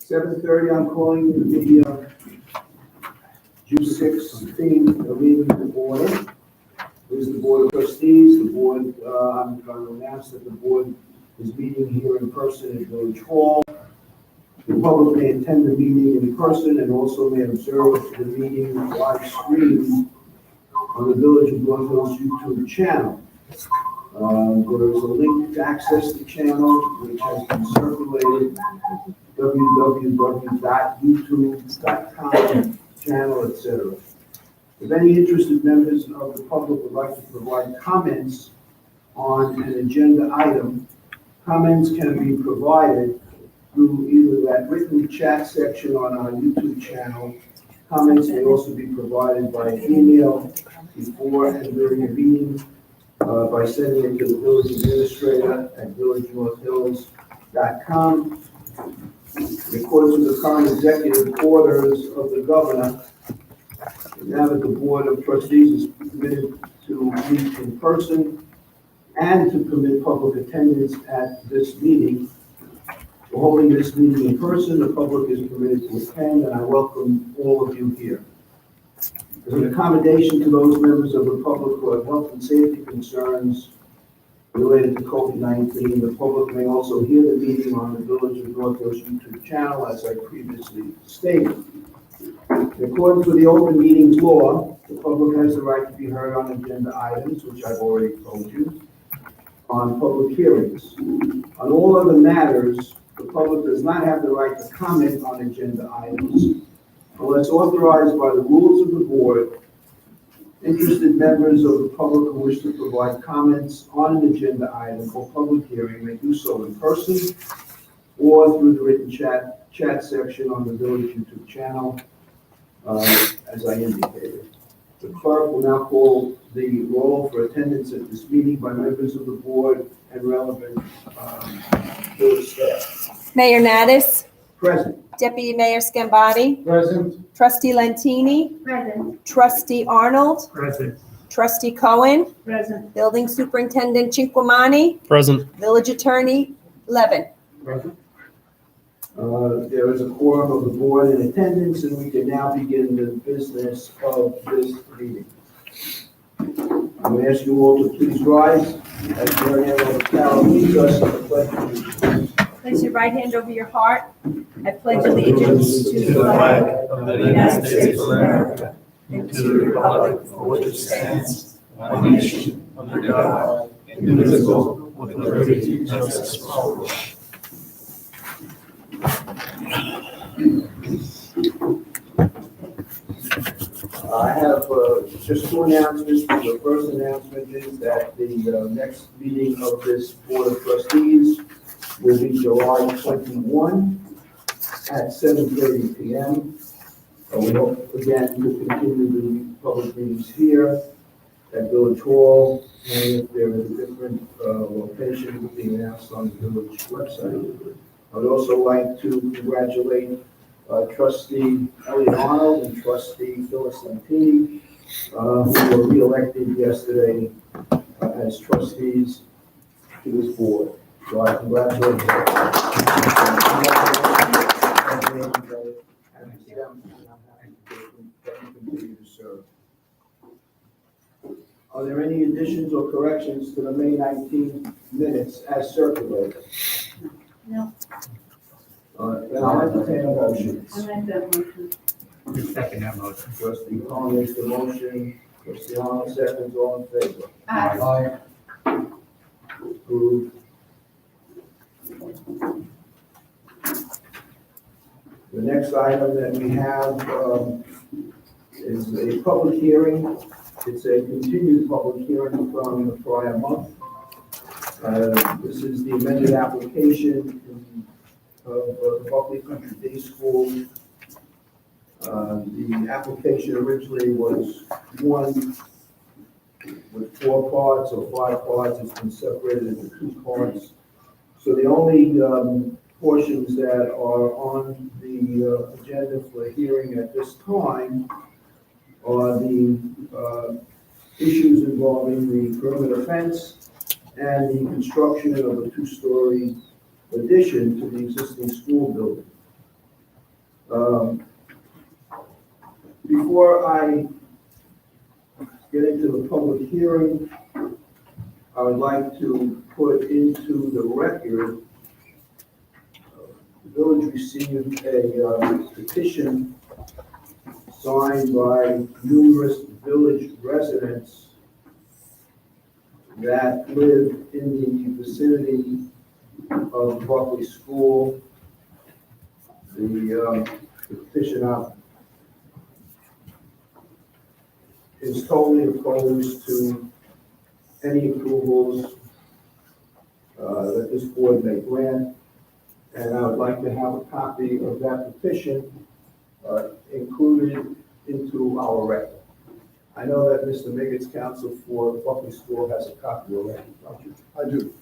7:30, I'm calling the June 16th meeting to order. This is the Board of Trustees. The board, I'm going to announce that the board is meeting here in person at Village Hall. The public may attend the meeting in person and also may observe the meeting live streamed on the Village of North Hills YouTube channel. There is a link to access the channel, which has been circulated, www.youtube.com, channel, etc. If any interested members of the public would like to provide comments on an agenda item, comments can be provided through either that written chat section on our YouTube channel. Comments may also be provided by email before and during the meeting, by sending it to the village administrator at villagenorthhills.com. In accordance with the current executive orders of the governor, now that the Board of Trustees is permitted to meet in person and to permit public attendance at this meeting, we're holding this meeting in person. The public is permitted to attend, and I welcome all of you here. As an accommodation to those members of the public who have health and safety concerns related to COVID-19, the public may also hear the meeting on the Village of North Hills YouTube channel, as I previously stated. In accordance with the open meetings law, the public has the right to be heard on agenda items, which I've already told you, on public hearings. On all other matters, the public does not have the right to comment on agenda items unless authorized by the rules of the board. Interested members of the public who wish to provide comments on an agenda item or public hearing may do so in person or through the written chat section on the village YouTube channel, as I indicated. The clerk will now call the roll for attendance at this meeting by members of the board and relevant village staff. Mayor Naddis. Present. Deputy Mayor Scambati. Present. Trustee Lentini. Present. Trustee Arnold. Present. Trustee Cohen. Present. Building Superintendent Cinquemani. Present. Village Attorney Levin. Present. There is a quorum of the board in attendance, and we can now begin the business of this meeting. I'm going to ask you all to please rise as Mary Ann Carroll leads us in the pledge of allegiance. Place your right hand over your heart. I pledge allegiance to the flag of the United States of America and to the republic for which it stands, one nation, under God, indivisible, with liberty and justice for all. I have just two announcements. The first announcement is that the next meeting of this Board of Trustees will be July 21 at 7:30 p.m. We hope again to continue the public meetings here at Village Hall, and if there is a different location, it will be announced on the village website. I would also like to congratulate Trustee Elliot Arnold and Trustee Phyllis Lentini, who were re-elected yesterday as trustees to this board. So I congratulate them. Continue to serve. Are there any additions or corrections to the May 19th minutes as circulated? No. Then I'll entertain a motion. I make that motion. Second that motion. Trustee Cohen makes the motion. Trustee Arnold seconds. All in favor? Aye. Approved. The next item that we have is a public hearing. It's a continued public hearing from the prior month. This is the amended application of the Buckley Country Day School. The application originally was one with 4 parts or 5 parts. It's been separated into 2 parts. So the only portions that are on the agenda for hearing at this time are the issues involving the perimeter fence and the construction of a 2-story addition to the existing school building. Um, Before I get into the public hearing, I would like to put into the record, the village received a petition signed by numerous village residents that live in the vicinity of Buckley School. The petition is totally opposed to any approvals that this board may grant, and I would like to have a copy of that petition included into our record. I know that Mr. Miggett's counsel for Buckley School has a copy already, don't you? I do.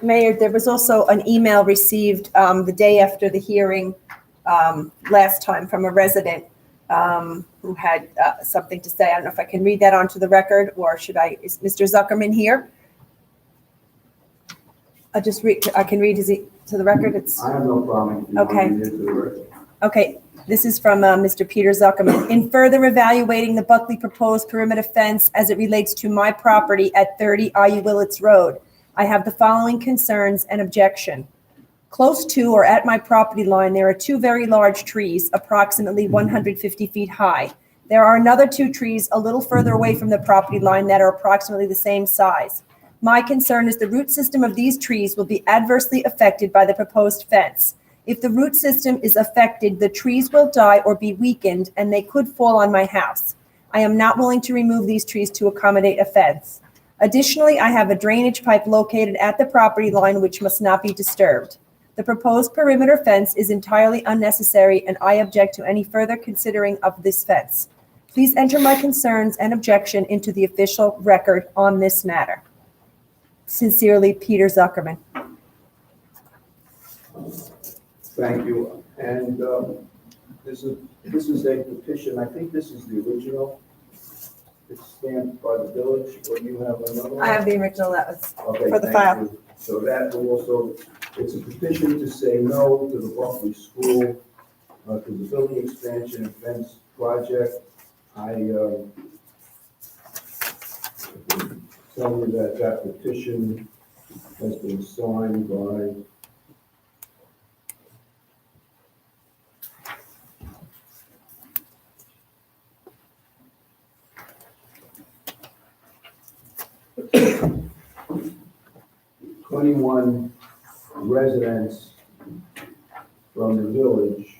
Mayor, there was also an email received the day after the hearing last time from a resident who had something to say. I don't know if I can read that onto the record, or should I? Is Mr. Zuckerman here? I can read to the record. I have no problem if you want to Okay. read it to the record. Okay, this is from Mr. Peter Zuckerman. In further evaluating the Buckley proposed perimeter fence as it relates to my property at 30 IU Willits Road, I have the following concerns and objection. Close to or at my property line, there are two very large trees, approximately 150 feet high. There are another two trees a little further away from the property line that are approximately the same size. My concern is the root system of these trees will be adversely affected by the proposed fence. If the root system is affected, the trees will die or be weakened, and they could fall on my house. I am not willing to remove these trees to accommodate a fence. Additionally, I have a drainage pipe located at the property line which must not be disturbed. The proposed perimeter fence is entirely unnecessary, and I object to any further considering of this fence. Please enter my concerns and objection into the official record on this matter. Sincerely, Peter Zuckerman. Thank you. And this is a petition, I think this is the original. It's stamped by the village, or you have another one? I have the original that was Okay, for the thank file. you. So that will also, it's a petition to say no to the Buckley School, to the building expansion and fence project. I tell you that that petition has been signed by '21 residents from the village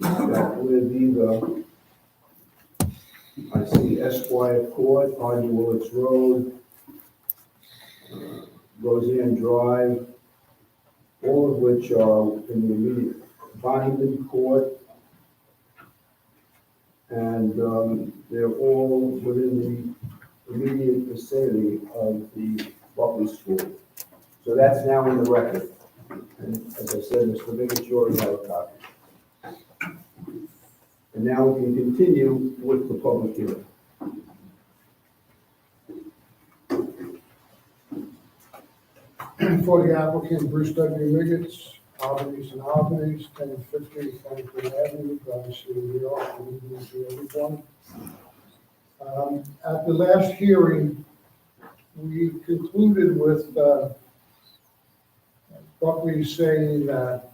that live either, I see Esquire Court, on Willits Road, Roseanne Drive, all of which are in the immediate Bonnyman Court, and they're all within the immediate vicinity of the Buckley School. So that's now in the record. And as I said, Mr. Miggitt has a copy. And now we can continue with the public hearing. For the applicant, Bruce W. Miggett's, Albany's and Albany's, 1050 Franklin Avenue, Garden City, New York. Good evening to everyone. At the last hearing, we concluded with Buckley saying that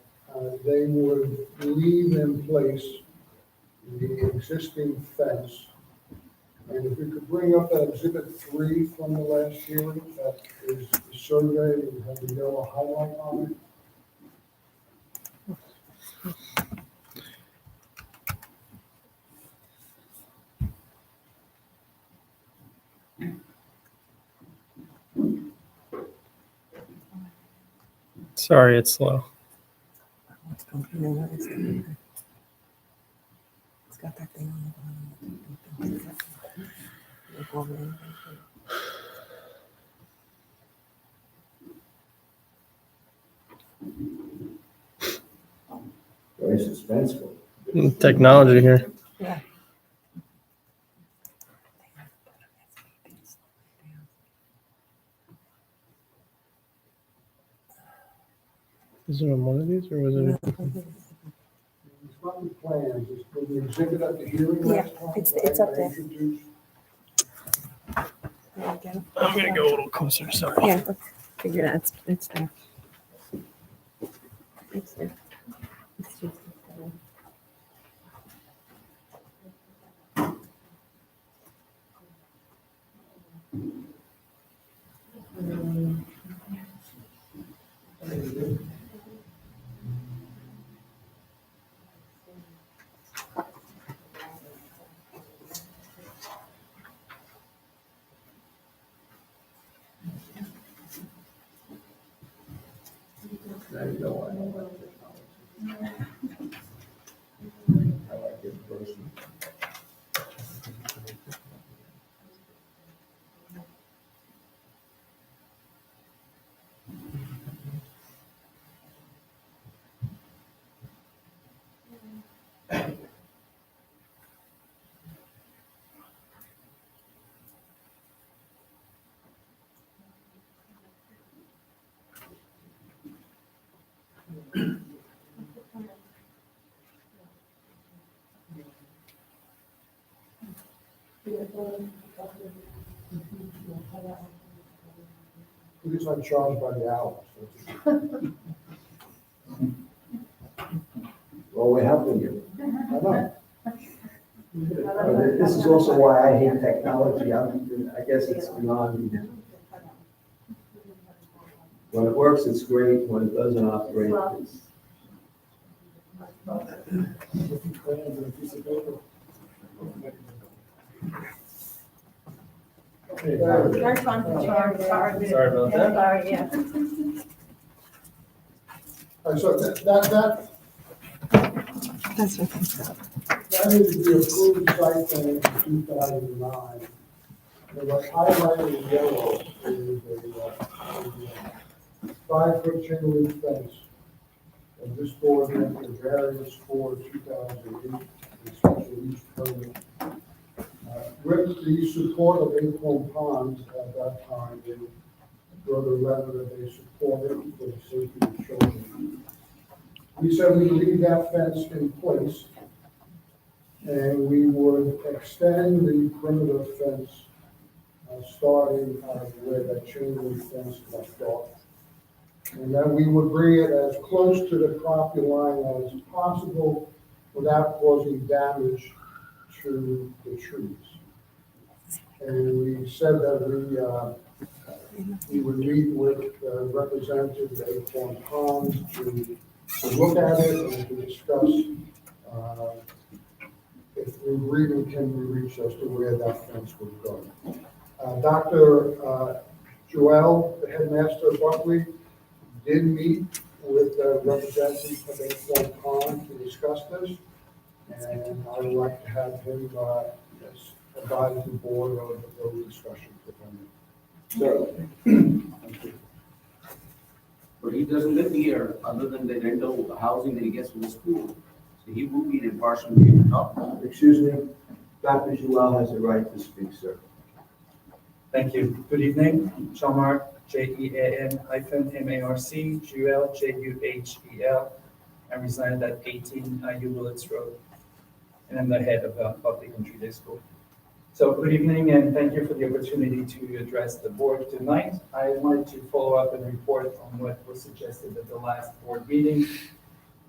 they would leave in place the existing fence. And if we could bring up that exhibit 3 from the last hearing, that is the survey, and have the yellow highlight on it. Sorry, it's slow. It's got that thing on the bottom. Very suspenseful. Technology here. Yeah. Is it on one of these or was it? It's not the plans, it's for the exhibit at the hearing Yeah, last time. it's up I there. introduced. There we go. I'm gonna go a little closer. Sorry. Yeah, let's figure it out. It's there. It's there. It's just- Now you know why I don't like technology. I like it in person. Because I'm charged by the hour. So Well, we're helping you. I know. This is also why I hate technology. I guess it's beyond me. When it works, it's great. When it doesn't operate, it's. Your turn to chair. Sorry about that. Sorry, yeah. All right, so that That's okay. that is the approved site plan in 2009. And what's highlighted in yellow is a 5-foot chain link fence. And this board went to variance for 2008, the special use permit. With the support of Acorn Ponds at that time, they wrote a letter that they supported for the safety of children. We said we would leave that fence in place, and we would extend the perimeter fence, starting where that chain link fence left off. And then we would bring it as close to the property line as possible without causing damage to the trees. And we said that we would meet with representatives of Acorn Ponds to look at it and to discuss if the agreement can be reached as to where that fence would go. Dr. Joel, the headmaster of Buckley, did meet with representatives of Acorn Pond to discuss this, and I would like to have him advise the board of those discussions with him. Certainly. But he doesn't live here, other than the rental housing that he gets from the school. So he will be an impartial to talk about. Excuse me, Dr. Joel has the right to speak, sir. Thank you. Good evening. Jean-Marc, Jean-MARC, Juel, JUHEL. I reside at 18 U Willits Road, and I'm the head of Buckley Country Day School. So good evening, and thank you for the opportunity to address the board tonight. I wanted to follow up and report on what was suggested at the last board meeting,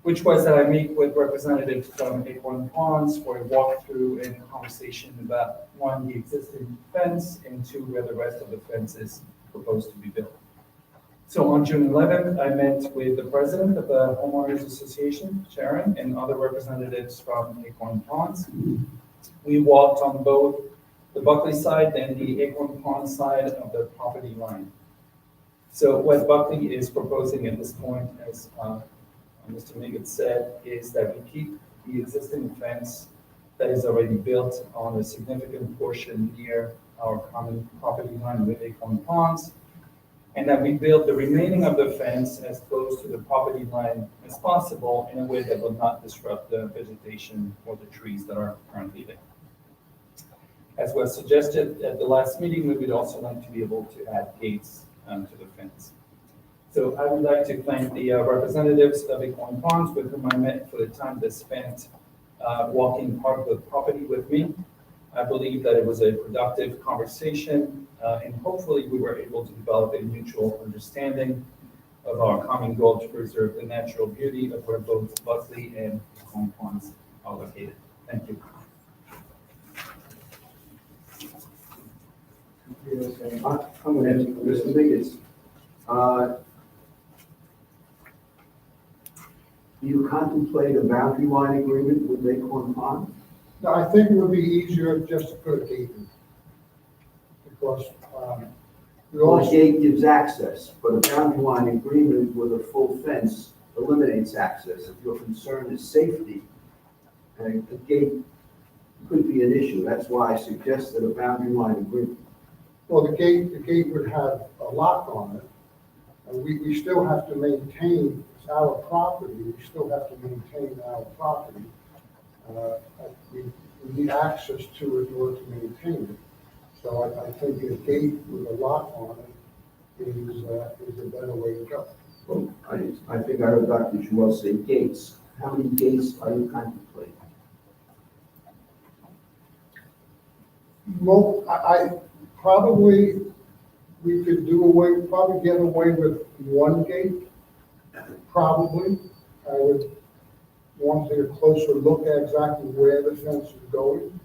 which was that I meet with representatives from Acorn Ponds for a walkthrough and conversation about, one, the existing fence, and two, where the rest of the fence is proposed to be built. So on June 11th, I met with the president of the Homeowners Association, Sharon, and other representatives from Acorn Ponds. We walked on both the Buckley side and the Acorn Pond side of the property line. So what Buckley is proposing at this point, as Mr. Miggett said, is that we keep the existing fence that is already built on a significant portion near our common property line with Acorn Ponds, and that we build the remaining of the fence as close to the property line as possible in a way that will not disrupt the vegetation or the trees that are currently there. As was suggested at the last meeting, we would also like to be able to add gates to the fence. So I would like to thank the representatives of Acorn Ponds with whom I met for the time they spent walking part of the property with me. I believe that it was a productive conversation, and hopefully we were able to develop a mutual understanding of our common goal to preserve the natural beauty of where both Buckley and Acorn Ponds are located. Thank you. I'm going to ask Mr. Miggins. Do you contemplate a boundary line agreement with Acorn Pond? Now, I think it would be easier just to put a gate in. Because, we Well, a also, gate gives access, but a boundary line agreement with a full fence eliminates access. If your concern is safety, a gate could be an issue. That's why I suggested a boundary line agreement. well, the gate would have a lock on it. And we still have to maintain our property, we still have to maintain our property. We need access to it in order to maintain it. So I think a gate with a lock on it is a better way to go. Well, I think I heard Dr. Joel say gates. How many gates are you contemplating? Well, I probably, we could probably get away with one gate, probably. I would want to take a closer look at exactly where the fence is going.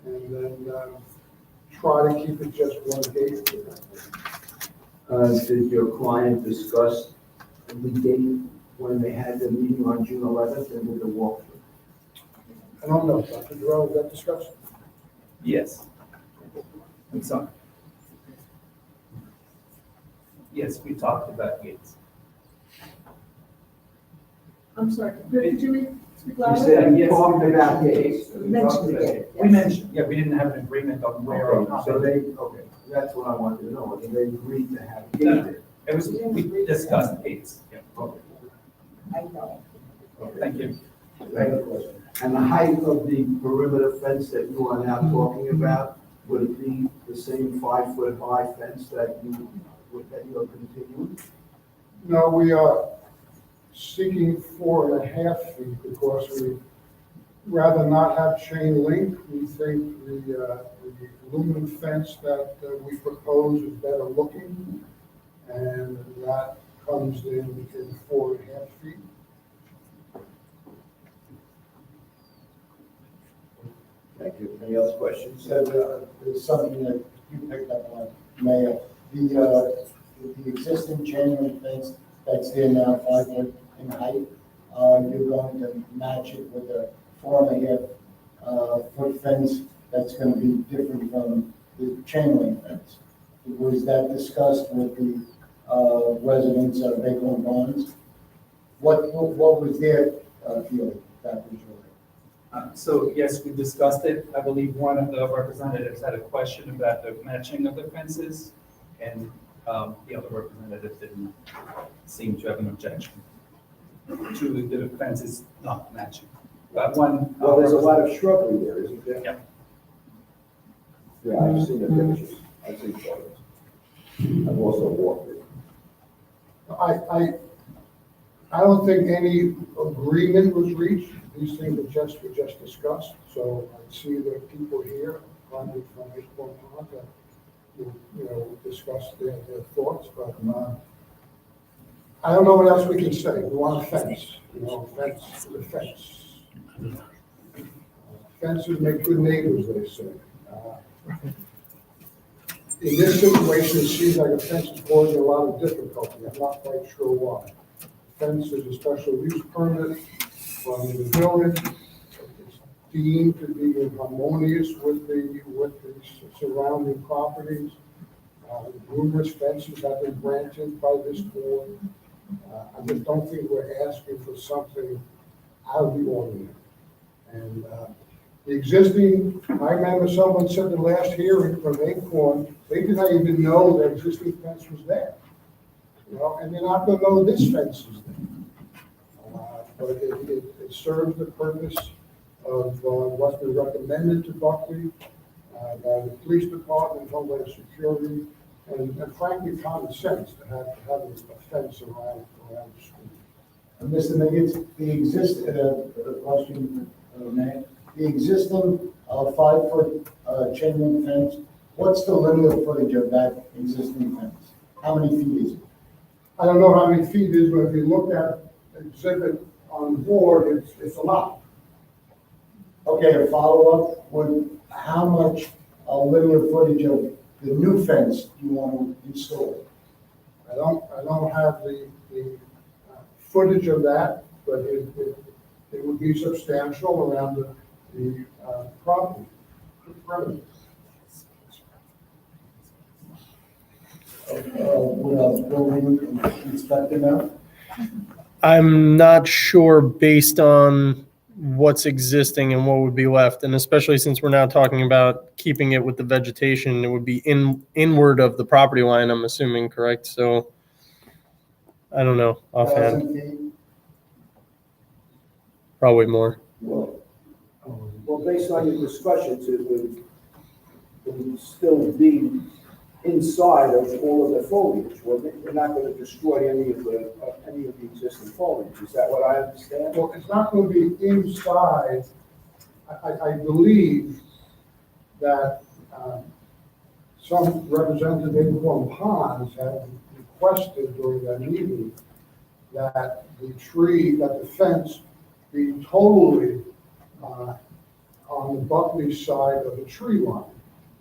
And then try to keep it just one gate. Did your client discuss the gate when they had the meeting on June 11th and with the walkthrough? I don't know, Dr. Durrell, was that discussed? Yes. I'm sorry. Yes, we talked about gates. I'm sorry, could you speak You louder? said you Yes. talked about gates. You mentioned the gate. We mentioned, yeah, we didn't have an agreement on where or Okay, how. so okay, that's what I wanted to know, whether they agreed to have a gate No. there. It was, we discussed gates. Yeah. Okay, I know. Thank you. thank you. And the height of the perimeter fence that you are now talking about, would it be the same 5-foot high fence that you're continuing? No, we are seeking 4.5 feet because we rather not have chain link. We think the aluminum fence that we propose is better looking, and that comes in 4.5 feet. Thank you. Any other questions? So there's something that you picked up on, Mayor. The existing chain link fence that's there now, 5 foot in height, you're going to match it with a 4.5 foot fence that's going to be different from the chain link fence. Was that discussed with the residents of Acorn Ponds? What was their feeling, Dr. Joy? So yes, we discussed it. I believe one of the representatives had a question about the matching of the fences, and the other representative didn't seem to have an objection to the fences not matching. But one. Well, there's a lot of shrubbery there, isn't there? Yeah. Yeah, I've seen the pictures. I've seen photos. I've also walked it. I don't think any agreement was reached. These things were just discussed. So I see the people here, probably from Acorn Pond, that will discuss their thoughts. But I don't know what else we can say. We want a fence. Fence is a fence. Fences make good neighbors, they say. In this situation, it seems like a fence is causing a lot of difficulty. I'm not quite sure why. Fence is a special use permit from the village. It's deemed to be harmonious with the surrounding properties. Numerous fences have been granted by this board. I just don't think we're asking for something out of the ordinary. And the existing, I remember someone said the last hearing from Acorn, they did not even know the existing fence was there. And they're not gonna know this fence is there. But it serves the purpose of what's been recommended to Buckley by the police department, Homeland Security, and frankly, common sense to have a fence around the school. Mr. Miggins, question, Mayor. The existing 5-foot chain link fence, what's the linear footage of that existing fence? How many feet is it? I don't know how many feet it is, but if you look at exhibit on the board, it's a lot. Okay, a follow-up, how much linear footage of the new fence do you want to install? I don't have the footage of that, but it would be substantial around the property. Would building inspector know? I'm not sure based on what's existing and what would be left, and especially since we're now talking about keeping it with the vegetation, it would be inward of the property line, I'm assuming, correct? So I don't know offhand, 1,000 feet? probably more. Well, based on your discussions, it would still be inside of all of the foliage, wouldn't it? You're not going to destroy any of the existing foliage. Is that what I understand? Well, it's not going to be inside. I believe that some representative from Ponds had requested during that meeting that the fence be totally on the Buckley side of the tree line.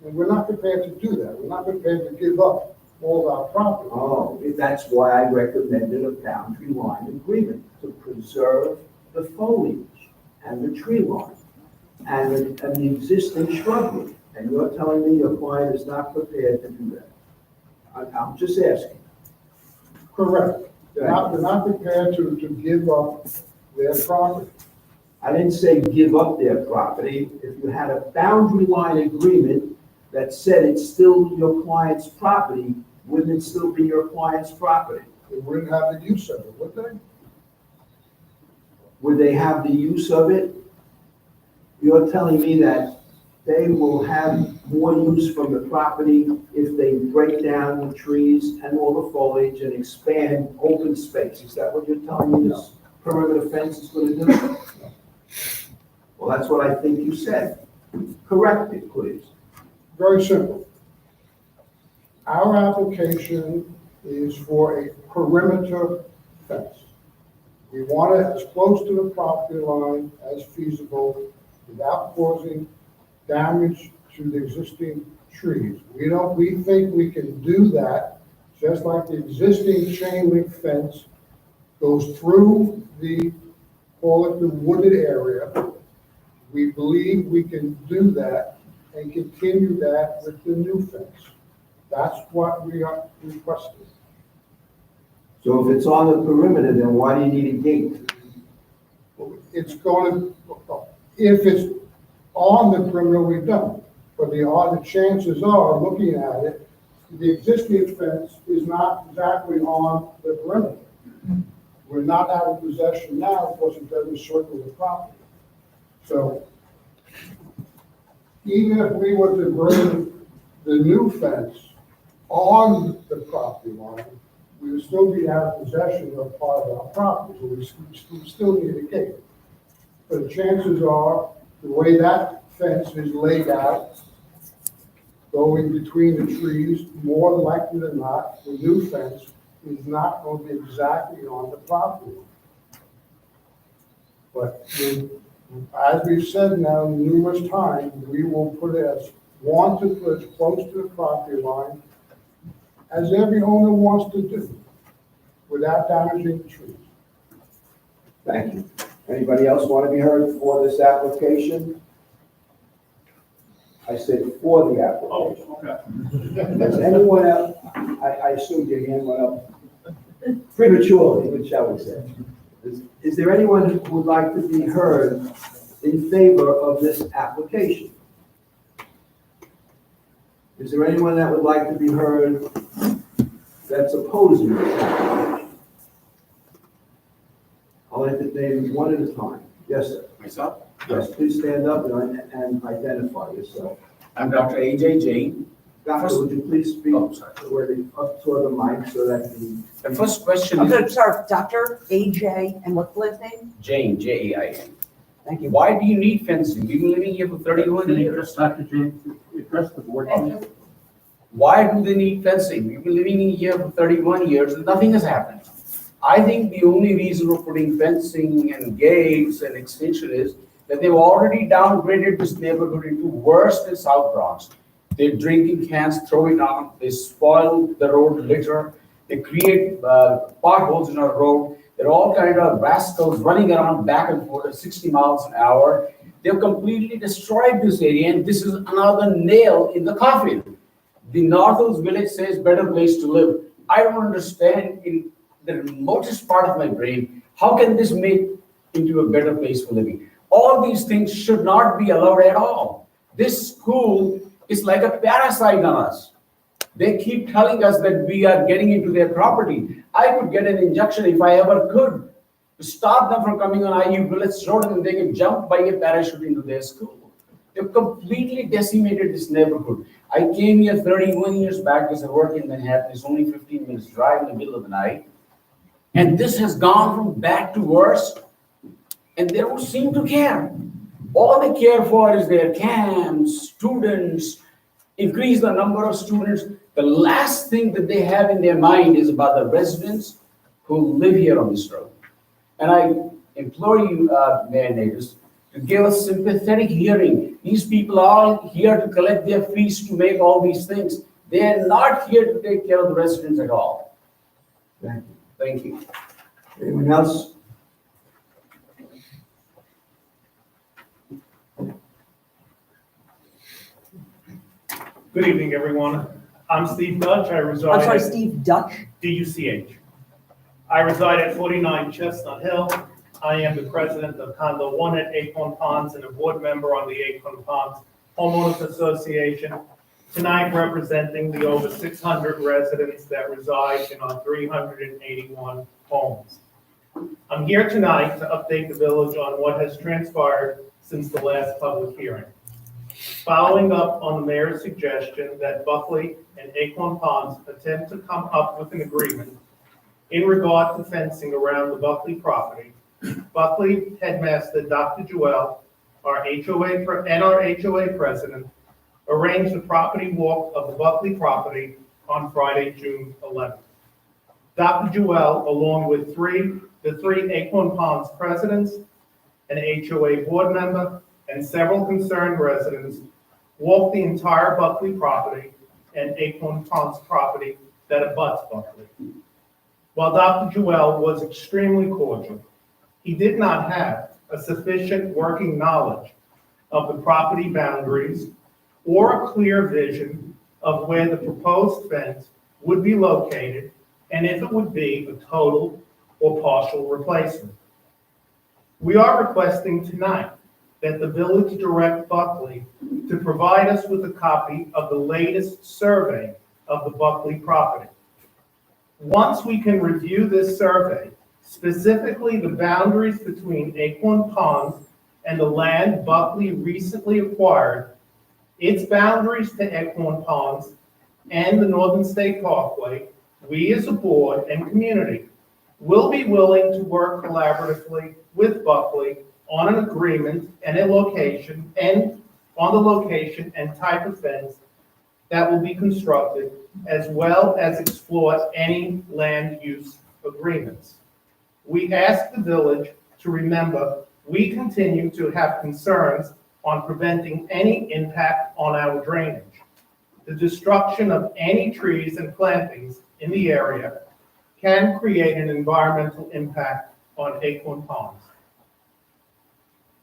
And we're not prepared to do that. We're not prepared to give up all of our property. Oh, that's why I recommended a boundary line agreement to preserve the foliage and the tree line and the existing shrubbery. And you're telling me your client is not prepared to do that? I'm just asking. Correct. They're not prepared to give up their property. I didn't say give up their property. If you had a boundary line agreement that said it's still your client's property, wouldn't it still be your client's property? They wouldn't have the use of it, would they? Would they have the use of it? You're telling me that they will have more use from the property if they break down the trees and all the foliage and expand open space. Is that what you're telling me this perimeter fence is going to do? Well, that's what I think you said. Correct it, please. Very simple. Our application is for a perimeter fence. We want it as close to the property line as feasible without causing damage to the existing trees. We think we can do that just like the existing chain link fence goes through call it the wooded area. We believe we can do that and continue that with the new fence. That's what we are requesting. So if it's on the perimeter, then why do you need a gate? It's going to, if it's on the perimeter, we don't. But the chances are, looking at it, the existing fence is not exactly on the perimeter. We're not out of possession now because it doesn't circle the property. So even if we were to bring the new fence on the property line, we would still be out of possession of part of our property, so we still need a gate. But the chances are, the way that fence is laid out, going between the trees, more likely than not, the new fence is not going to be exactly on the property. But as we've said now numerous times, we will put it as close to the property line as every owner wants to do, without damaging the trees. Thank you. Anybody else want to be heard for this application? I said for the application. Okay. Does anyone else, I assume your hand went up prematurely, shall we say. Is there anyone who would like to be heard in favor of this application? Is there anyone that would like to be heard that's opposing this application? I'll entertain one at a time. Yes, sir. Myself? Yes, please stand up and identify yourself. I'm Dr. A.J. Jain. Doctor, would you please speak Oh, sorry. up toward the mic so that the The first question I'm is sorry, sorry, Dr. AJ, and what's the last name? Jane, Jain. Thank you. Why do you need fencing? We've been living here for 31 years. Dr. James, address the board. Why do they need fencing? We've been living in here for 31 years and nothing has happened. I think the only reason for putting fencing and gates and extension is that they've already downgraded this neighborhood into worse than South Bronx. They're drinking cans, throwing on, they spoil the road litter, they create potholes in our road. They're all kind of rascals running around back and forth at 60 miles an hour. They've completely destroyed this area, and this is another nail in the coffin. The North Hills Village says better place to live. I don't understand in the remotest part of my brain, how can this make into a better place for living? All these things should not be allowed at all. This school is like a parasite on us. They keep telling us that we are getting into their property. I could get an injunction if I ever could to stop them from coming on IU Village Road and they can jump by a parachute into their school. They've completely decimated this neighborhood. I came here 31 years back because I work in Manhattan. It's only 15 minutes drive in the middle of the night. And this has gone from bad to worse. And they don't seem to care. All they care for is their camps, students, increase the number of students. The last thing that they have in their mind is about the residents who live here on this road. And I implore you, Mayor Nagus, to give a sympathetic hearing. These people are here to collect their fees to make all these things. They are not here to take care of the residents at all. Thank you. Thank you. Anyone else? Good evening, everyone. I'm Steve Dutch. I reside I'm sorry, at Steve Dutch. DUCH. I reside at 49 Chestnut Hill. I am the president of Condo 1 at Acorn Ponds and a board member on the Acorn Ponds Homeowners Association. Tonight, representing the over 600 residents that reside in our 381 homes. I'm here tonight to update the village on what has transpired since the last public hearing. Following up on the mayor's suggestion that Buckley and Acorn Ponds attempt to come up with an agreement in regard to fencing around the Buckley property, Buckley Headmaster Dr. Jewell, our HOA president, arranged a property walk of the Buckley property on Friday, June 11th. Dr. Jewell, along with the three Acorn Ponds presidents, an HOA board member, and several concerned residents, walked the entire Buckley property and Acorn Ponds property that abuts Buckley. While Dr. Jewell was extremely cordial, he did not have a sufficient working knowledge of the property boundaries or a clear vision of where the proposed fence would be located and if it would be a total or partial replacement. We are requesting tonight that the village direct Buckley to provide us with a copy of the latest survey of the Buckley property. Once we can review this survey, specifically the boundaries between Acorn Ponds and the land Buckley recently acquired, its boundaries to Acorn Ponds and the Northern State Parkway, we as a board and community will be willing to work collaboratively with Buckley on an agreement and a location and on the location and type of fence that will be constructed, as well as explore any land use agreements. We ask the village to remember we continue to have concerns on preventing any impact on our drainage. The destruction of any trees and plantings in the area can create an environmental impact on Acorn Ponds.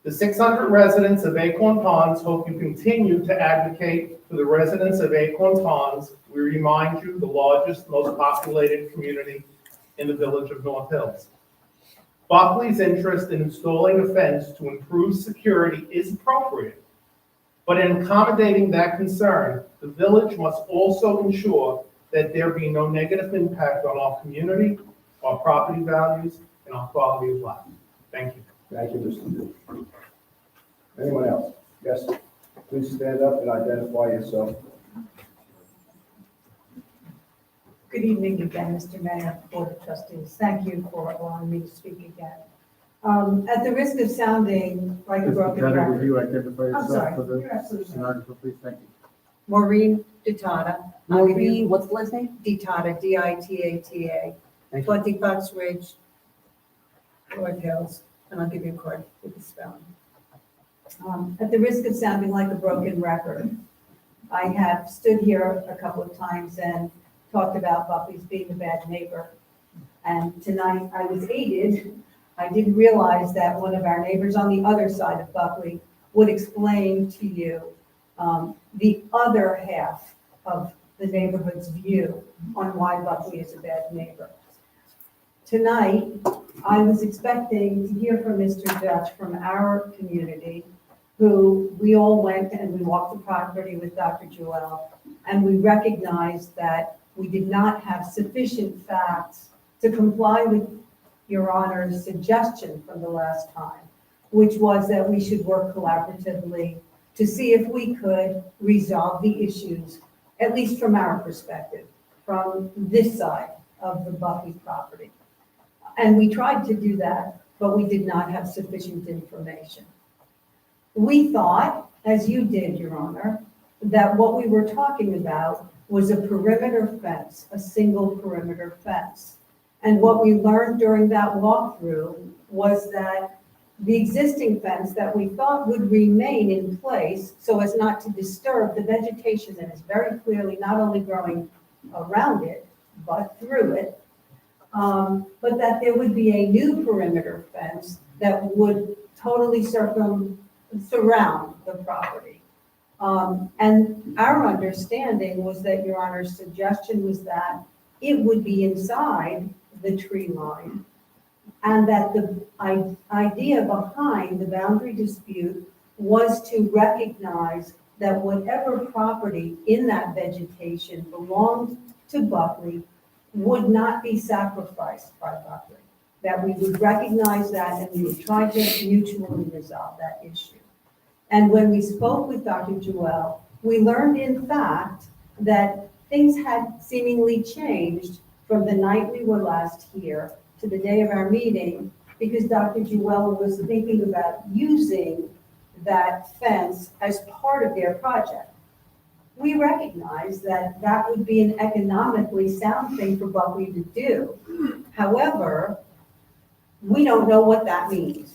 The 600 residents of Acorn Ponds hope you continue to advocate for the residents of Acorn Ponds. We remind you, the largest, most populated community in the village of North Hills. Buckley's interest in installing a fence to improve security is appropriate, but in accommodating that concern, the village must also ensure that there be no negative impact on our community, our property values, and our quality of life. Thank you. Thank you, Mr. Duke. Anyone else? Yes, please stand up and identify yourself. Good evening again, Mr. Mayor, Board of Trustees. Thank you for allowing me to speak again. At the risk of sounding like a broken Would record. you identify I'm yourself sorry, for the you're absolutely right. stenographer, please? Thank you. Maureen Ditata. Maureen, what's the last name? Ditata, Ditata, Thank you. 20 Fox Ridge, North Hills, and I'll give you a card with the spelling. At the risk of sounding like a broken record, I have stood here a couple of times and talked about Buckley's being a bad neighbor. And tonight I was aided. I didn't realize that one of our neighbors on the other side of Buckley would explain to you the other half of the neighborhood's view on why Buckley is a bad neighbor. Tonight, I was expecting to hear from Mr. Dutch from our community, who we all went and we walked the property with Dr. Jewell, and we recognized that we did not have sufficient facts to comply with Your Honor's suggestion from the last time, which was that we should work collaboratively to see if we could resolve the issues, at least from our perspective, from this side of the Buckley property. And we tried to do that, but we did not have sufficient information. We thought, as you did, Your Honor, that what we were talking about was a perimeter fence, a single perimeter fence. And what we learned during that walkthrough was that the existing fence that we thought would remain in place so as not to disturb the vegetation that is very clearly not only growing around it, but through it, but that there would be a new perimeter fence that would totally surround the property. And our understanding was that Your Honor's suggestion was that it would be inside the tree line, and that the idea behind the boundary dispute was to recognize that whatever property in that vegetation belonged to Buckley would not be sacrificed by Buckley. That we would recognize that and we would try to mutually resolve that issue. And when we spoke with Dr. Jewell, we learned in fact that things had seemingly changed from the night we were last here to the day of our meeting, because Dr. Jewell was thinking about using that fence as part of their project. We recognize that that would be an economically sound thing for Buckley to do. However, we don't know what that means.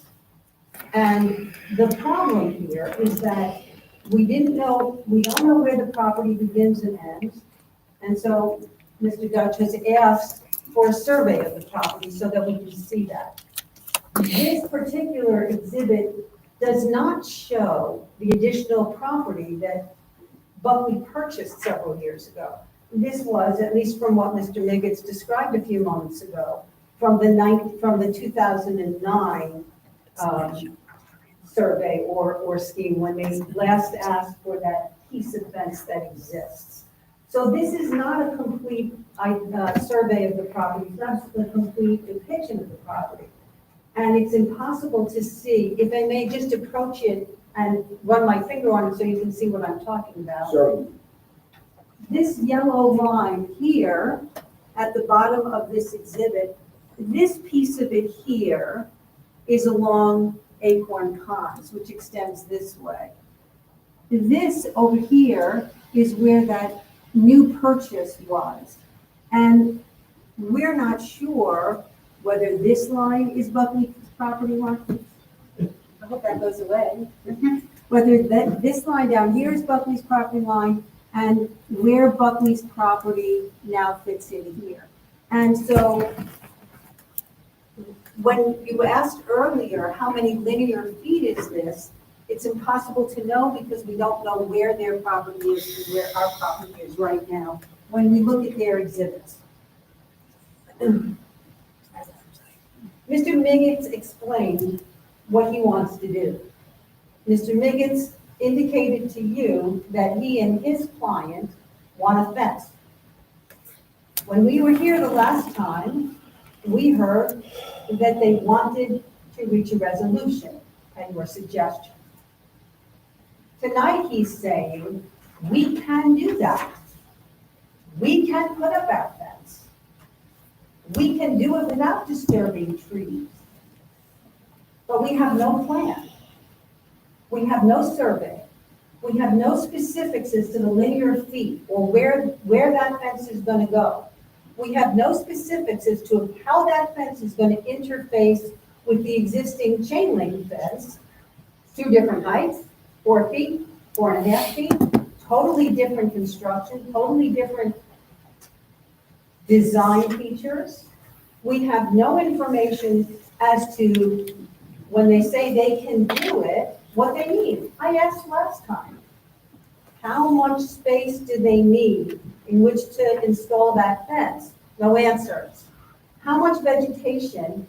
And the problem here is that we don't know where the property begins and ends. And so Mr. Dutch has asked for a survey of the property so that we can see that. This particular exhibit does not show the additional property that Buckley purchased several years ago. This was, at least from what Mr. Miggets described a few moments ago, from the 2009 survey or scheme, when they last asked for that piece of fence that exists. So this is not a complete survey of the property, it's not a complete depiction of the property. And it's impossible to see, if I may just approach it and run my finger on it so you can see what I'm talking about. Certainly. This yellow line here at the bottom of this exhibit, this piece of it here is along Acorn Ponds, which extends this way. This over here is where that new purchase was. And we're not sure whether this line is Buckley's property line. I hope that goes away. Whether this line down here is Buckley's property line and where Buckley's property now fits in here. And so when you asked earlier how many linear feet is this, it's impossible to know because we don't know where their property is and where our property is right now when we look at their exhibits. Mr. Miggets explained what he wants to do. Mr. Miggets indicated to you that he and his client want a fence. When we were here the last time, we heard that they wanted to reach a resolution at your suggestion. Tonight he's saying, we can do that. We can put up our fence. We can do it without disturbing trees. But we have no plan. We have no survey. We have no specifics as to the linear feet or where that fence is gonna go. We have no specifics as to how that fence is gonna interface with the existing chain link fence. 2 different heights, 4 feet, 4.5 feet, totally different construction, totally different design features. We have no information as to when they say they can do it, what they need. I asked last time, how much space do they need in which to install that fence? No answers. How much vegetation,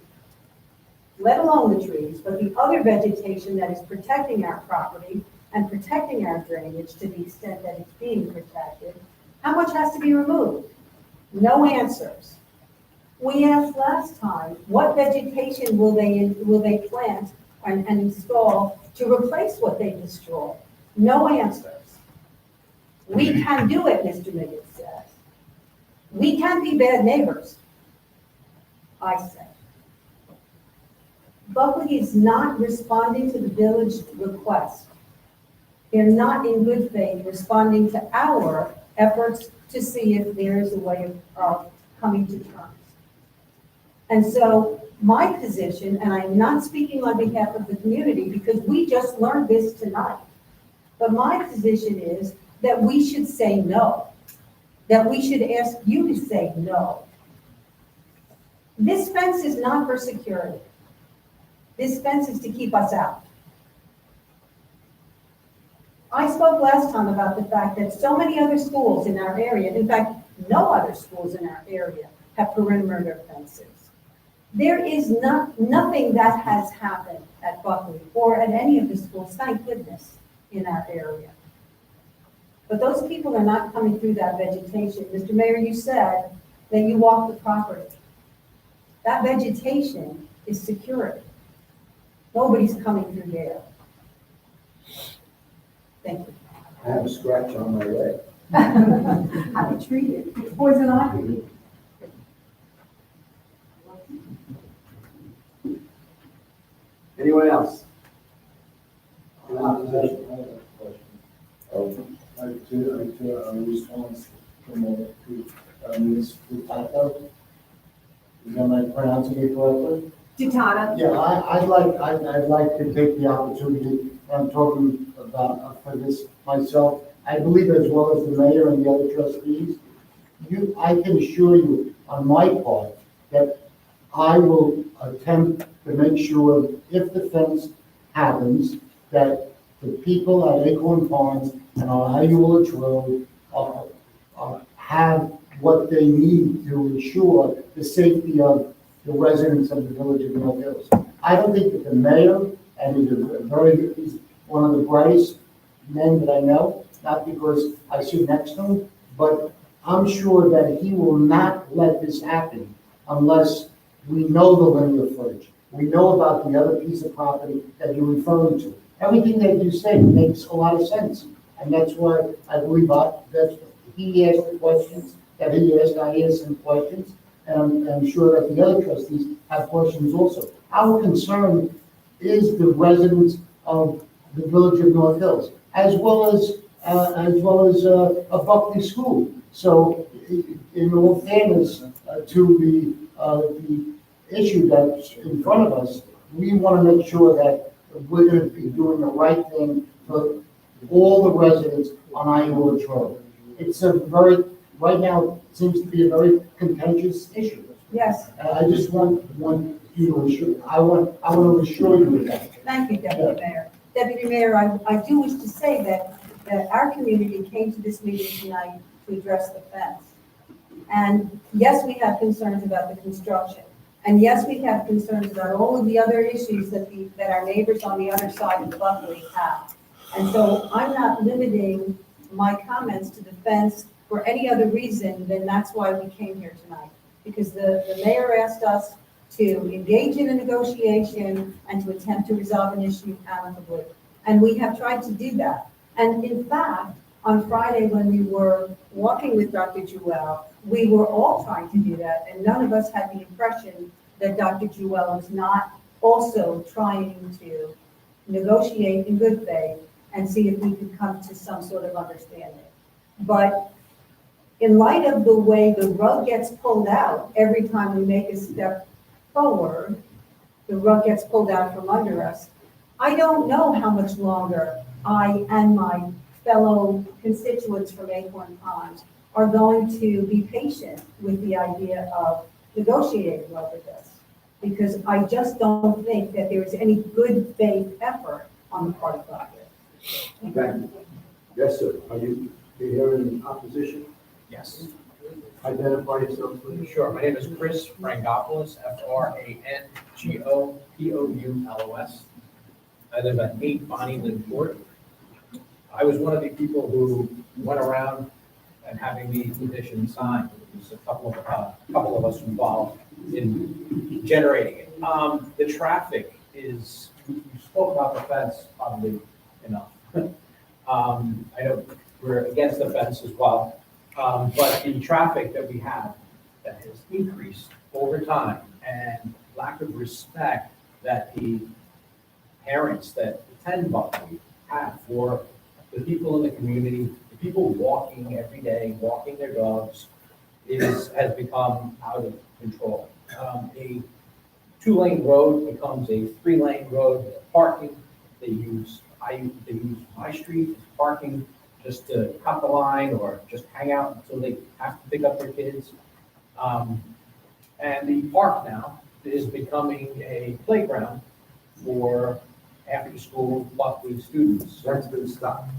let alone the trees, but the other vegetation that is protecting our property and protecting our drainage to the extent that it's being protected, how much has to be removed? No answers. We asked last time, what vegetation will they plant and install to replace what they destroy? No answers. We can do it, Mr. Miggins says. We can be bad neighbors, I say. Buckley is not responding to the village request. They're not in good faith responding to our efforts to see if there is a way of coming to terms. And so my position, and I'm not speaking on behalf of the community because we just learned this tonight, but my position is that we should say no, that we should ask you to say no. This fence is not for security. This fence is to keep us out. I spoke last time about the fact that so many other schools in our area, in fact, no other schools in our area have perimeter fences. There is nothing that has happened at Buckley or at any of the schools, thank goodness, in our area. But those people are not coming through that vegetation. Mr. Mayor, you said that you walk the property. That vegetation is security. Nobody's coming through there. Thank you. I have a scratch on my leg. How to treat it. It's poison ivy. Anyone else? In I have opposition? a question. A response from Ms. Futato. Am I pronouncing it correctly? Tutana. Yeah, I'd like to take the opportunity, I'm talking about, for this myself, I believe as well as the mayor and the other trustees, I can assure you on my part that I will attempt to make sure if the fence happens, that the people at Acorn Ponds and on Ayula Road have what they need to ensure the safety of the residents of the village of North Hills. I don't think that the mayor, and he's one of the brightest men that I know, not because I sit next to him, but I'm sure that he will not let this happen unless we know the linear footage. We know about the other piece of property that you're referring to. Everything that you say makes a lot of sense. And that's why I believe that he asked the questions that he asked, I asked some questions, and I'm sure that the other trustees have questions also. Our concern is the residents of the village of North Hills, as well as a Buckley school. So in all fairness to the issue that's in front of us, we want to make sure that we're going to be doing the right thing for all the residents on Iowa Road. It's right now, it seems to be a very contentious issue. Yes, I just want you to assure, I want to assure you of that. thank you, Deputy Mayor. Deputy Mayor, I do wish to say that our community came to this meeting tonight to address the fence. And yes, we have concerns about the construction. And yes, we have concerns about all of the other issues that our neighbors on the other side of Buckley have. And so I'm not limiting my comments to the fence for any other reason than that's why we came here tonight. Because the mayor asked us to engage in a negotiation and to attempt to resolve an issue amicably. And we have tried to do that. And in fact, on Friday when we were walking with Dr. Jewell, we were all trying to do that, and none of us had the impression that Dr. Jewell was not also trying to negotiate in good faith and see if we could come to some sort of understanding. But in light of the way the rug gets pulled out every time we make a step forward, the rug gets pulled out from under us. I don't know how much longer I and my fellow constituents from Acorn Ponds are going to be patient with the idea of negotiating over this. Because I just don't think that there is any good faith effort on the part of Dr. Thank you. Yes, sir. Are you here in opposition? Yes, Identify yourself, please. sure. My name is Chris Frangopoulos, Frangopoulos. I live at 8 Bonnie Lynn Court. I was one of the people who went around and having the petition signed. There's a couple of us involved in generating it. The traffic is, you spoke about the fence probably enough. I know we're against the fence as well. But the traffic that we have that has increased over time and lack of respect that the parents that attend Buckley have for the people in the community, the people walking every day, walking their dogs, has become out of control. A 2-lane road becomes a 3-lane road. Parking, they use my street as parking just to cut the line or just hang out until they have to pick up their kids. And the park now is becoming a playground for after-school Buckley students. That's been stopped.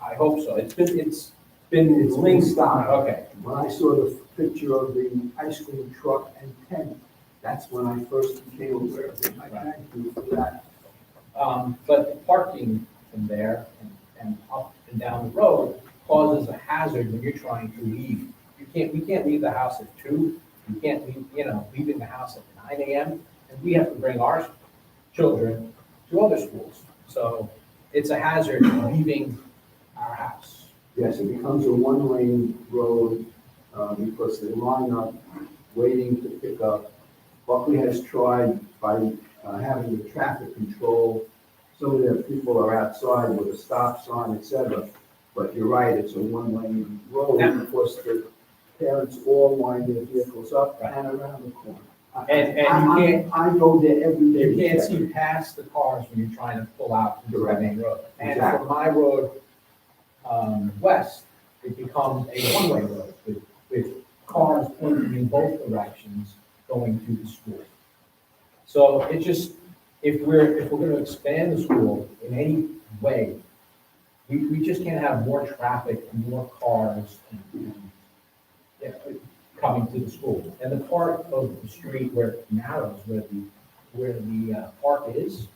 I hope so. It's been It's been stopped. Okay. When I saw the picture of the ice cream truck and tent, that's when I first became aware of it. I thank you for that. But the parking from there and up and down the road causes a hazard when you're trying to leave. We can't leave the house at 2. You can't leave, leaving the house at 9 a.m. And we have to bring our children to other schools. So it's a hazard leaving our house. Yes, it becomes a one-lane road because they line up waiting to pick up. Buckley has tried by having the traffic control. Some of their people are outside with a stop sign, etc. But you're right, it's a one-lane road because the parents all line their vehicles up and around the corner. I go there every day. You can't see past the cars when you're trying to pull out into the main road. And Exactly. from my road west, it becomes a one-way road with cars pointing in both directions going to the school. So it just, if we're going to expand the school in any way, we just can't have more traffic and more cars coming to the school. And the part of the street where it narrows, where the park is,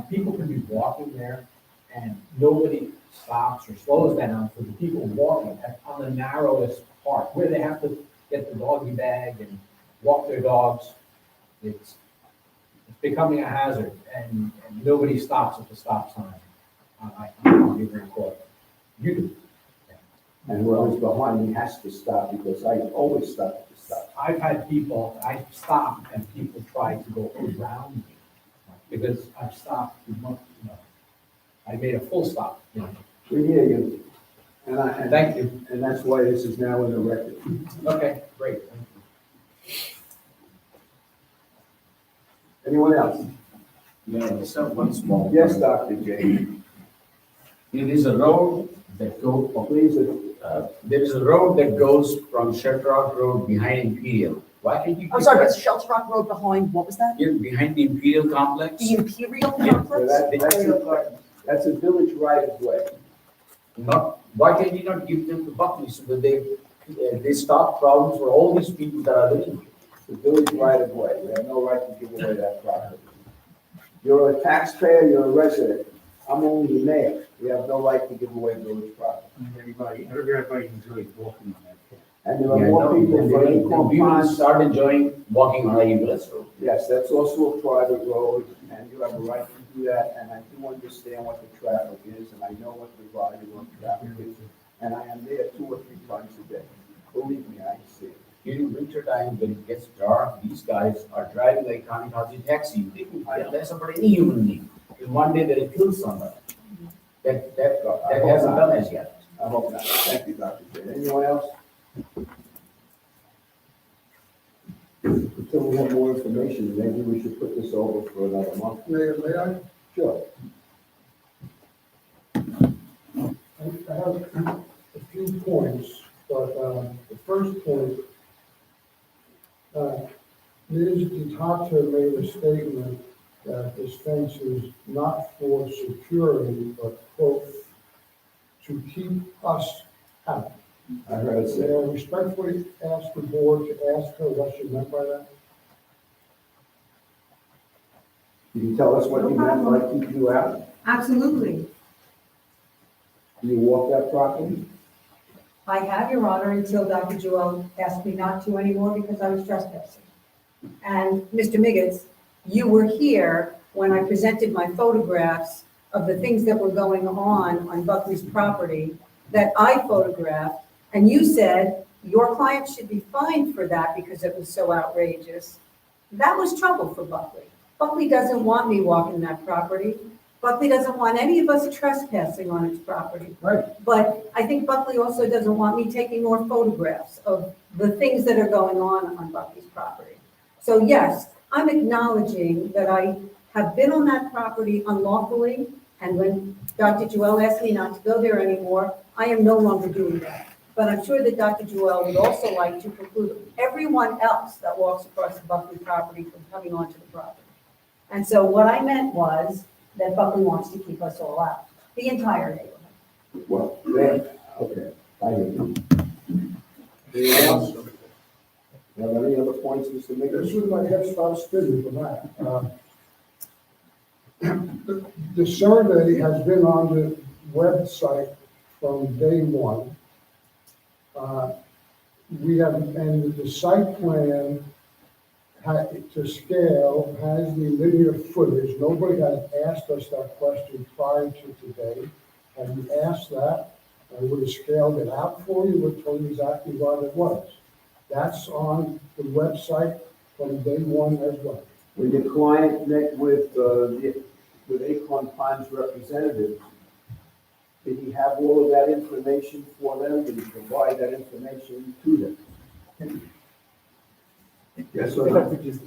people can be walking there and nobody stops or slows down for the people walking on the narrowest part where they have to get the doggy bag and walk their dogs. It's becoming a hazard and nobody stops at the stop sign. I'm very court. You do. And whoever's behind me has to stop because I always stop at the stop. I've had people, I stop and people try to go around me because I've stopped, I made a full stop. We hear you. And Thank you. And that's why this is now in the record. Okay, great. Anyone else? Yeah, just have one small. Yes, Dr. J. It is a road that goes, Please, there is a road that goes from Shelter Rock Road behind Imperial. Why can't you? I'm sorry, it's Shelter Rock Road behind, what was that? Yeah, behind the Imperial complex. The Imperial Yeah, Complex? that's a village right of way. Why can't you not give them to Buckley so that they stop problems for all these people that are living here? The village right of way. We have no right to give away that property. You're a taxpayer, you're a resident. I'm only the mayor. We have no right to give away village property. Everybody enjoys walking on that. And there are more people for Acorn We will Ponds. start enjoying walking on the Eagles Road. Yes, that's also a private road, and you have a right to do that, and I do understand what the traffic is, and I know what the volume of traffic is, and I am there 2 or 3 times a day. Believe me, I see it. During winter time, when it gets dark, these guys are driving like kamikaze taxi. They can find less about any human being. In one day, they'll kill somebody. That hasn't done as yet. I hope not. Thank you, Dr. J. Anyone else? Until we have more information, maybe we should put this over for another month. Mayor, may I? Sure. I have a few points, but the first point, Ms. DeTata made a statement that this fence is not for security, but quote, to keep us out. I heard it May say. I respectfully ask the board to ask her what she meant by that? Can you tell us what No you meant by problem. keep you out? Absolutely. Do you walk that property? I have, Your Honor, until Dr. Jewell asked me not to anymore because I was trespassing. And Mr. Miggets, you were here when I presented my photographs of the things that were going on Buckley's property that I photographed, and you said your client should be fined for that because it was so outrageous. That was trouble for Buckley. Buckley doesn't want me walking that property. Buckley doesn't want any of us trespassing on its property. Right. But I think Buckley also doesn't want me taking more photographs of the things that are going on Buckley's property. So yes, I'm acknowledging that I have been on that property unlawfully, and when Dr. Jewell asked me not to go there anymore, I am no longer doing that. But I'm sure that Dr. Jewell would also like to preclude everyone else that walks across the Buckley property from coming onto the property. And so what I meant was that Buckley wants to keep us all out, the entire neighborhood. Well, then, okay, I hear you. Anyone else? You have any other points, Mr. This Miggers? was my head start spinning for that. The survey has been on the website from day one. We have, and the site plan to scale has the linear footage. Nobody has asked us that question prior to today. Have you asked that? I would have scaled it out for you, would told you exactly what it was. That's on the website from day one as well. When your client met with Acorn Pines representatives, did he have all of that information for them? Did he provide that information to them? Yes or If I no? could just,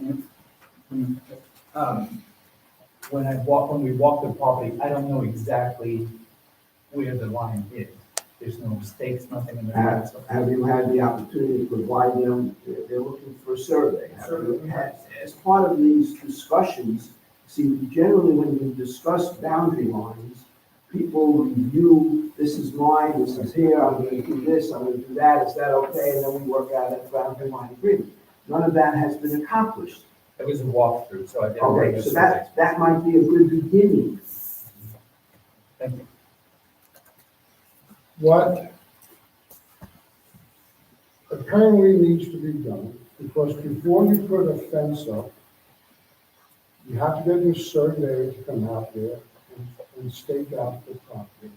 when we walk the property, I don't know exactly where the line is. There's no stakes, nothing in there. Have you had the opportunity to provide them, they're looking for a survey? Have you had- As part of these discussions, see, generally when you discuss boundary lines, people review, this is mine, this is here, I'm gonna do this, I'm gonna do that, is that okay? And then we work out a boundary line agreement. None of that has been accomplished. It was a walkthrough, so I didn't. Okay, so that might be a good beginning. Thank you. What apparently needs to be done, because before you put a fence up, you have to get your surveyor to come out there and stake out the property.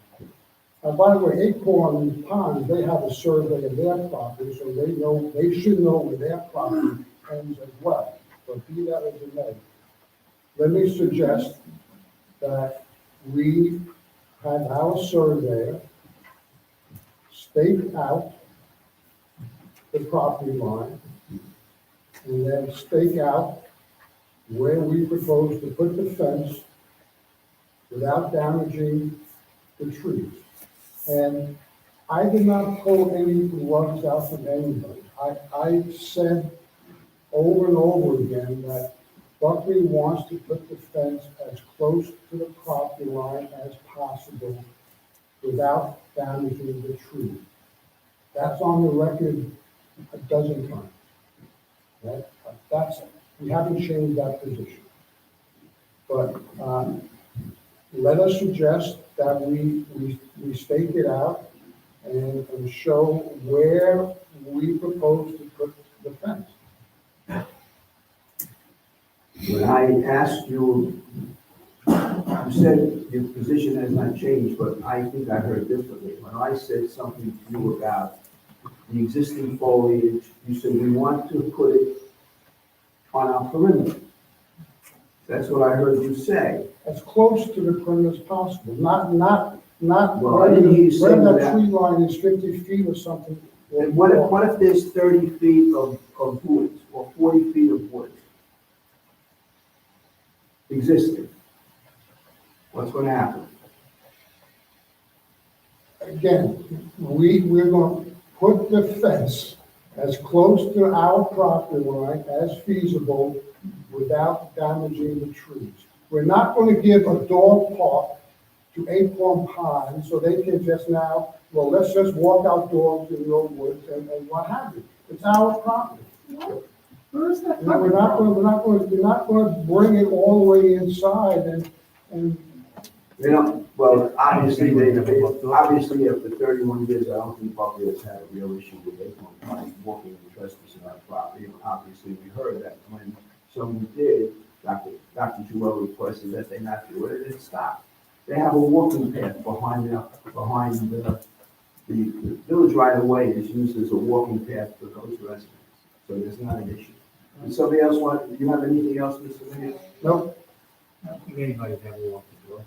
And by the way, Acorn Pond, they have a survey of their property, so they should know where their property ends as well. But be that as it may, let me suggest that we have our surveyor stake out the property line and then stake out where we propose to put the fence without damaging the trees. And I did not pull any rugs out from anybody. I said over and over again that Buckley wants to put the fence as close to the property line as possible without damaging the tree. That's on the record a dozen times. Right? We haven't changed that position. But let us suggest that we stake it out and show where we propose to put the fence. When I asked you You said your position has not changed, but I think I heard differently. When I said something to you about the existing foliage, you said we want to put it on our perimeter. That's what I heard you say. As close to the perimeter as possible, not Well, I didn't hear you say where that that. tree line is 50 feet or something. And what if there's 30 feet of woods or 40 feet of woods existing? What's going to happen? Again, we're going to put the fence as close to our property line as feasible without damaging the trees. We're not going to give a dog park to Acorn Pond so they can just now, well, let's just walk outdoors in the old woods and what have you. It's our property. Where is that? We're not going to bring it all the way inside and You know, well, obviously, obviously, after 31 years, I don't think Buckley has had a real issue with Acorn walking the trespass in our property. And obviously, we heard that when someone did, Dr. Joel requested that they not do it, and it stopped. They have a walking path behind the village right away is used as a walking path for those residents. So there's not an issue. And somebody else do you have anything else, Mr. Mayor? no, I don't think anybody's ever walked the dog.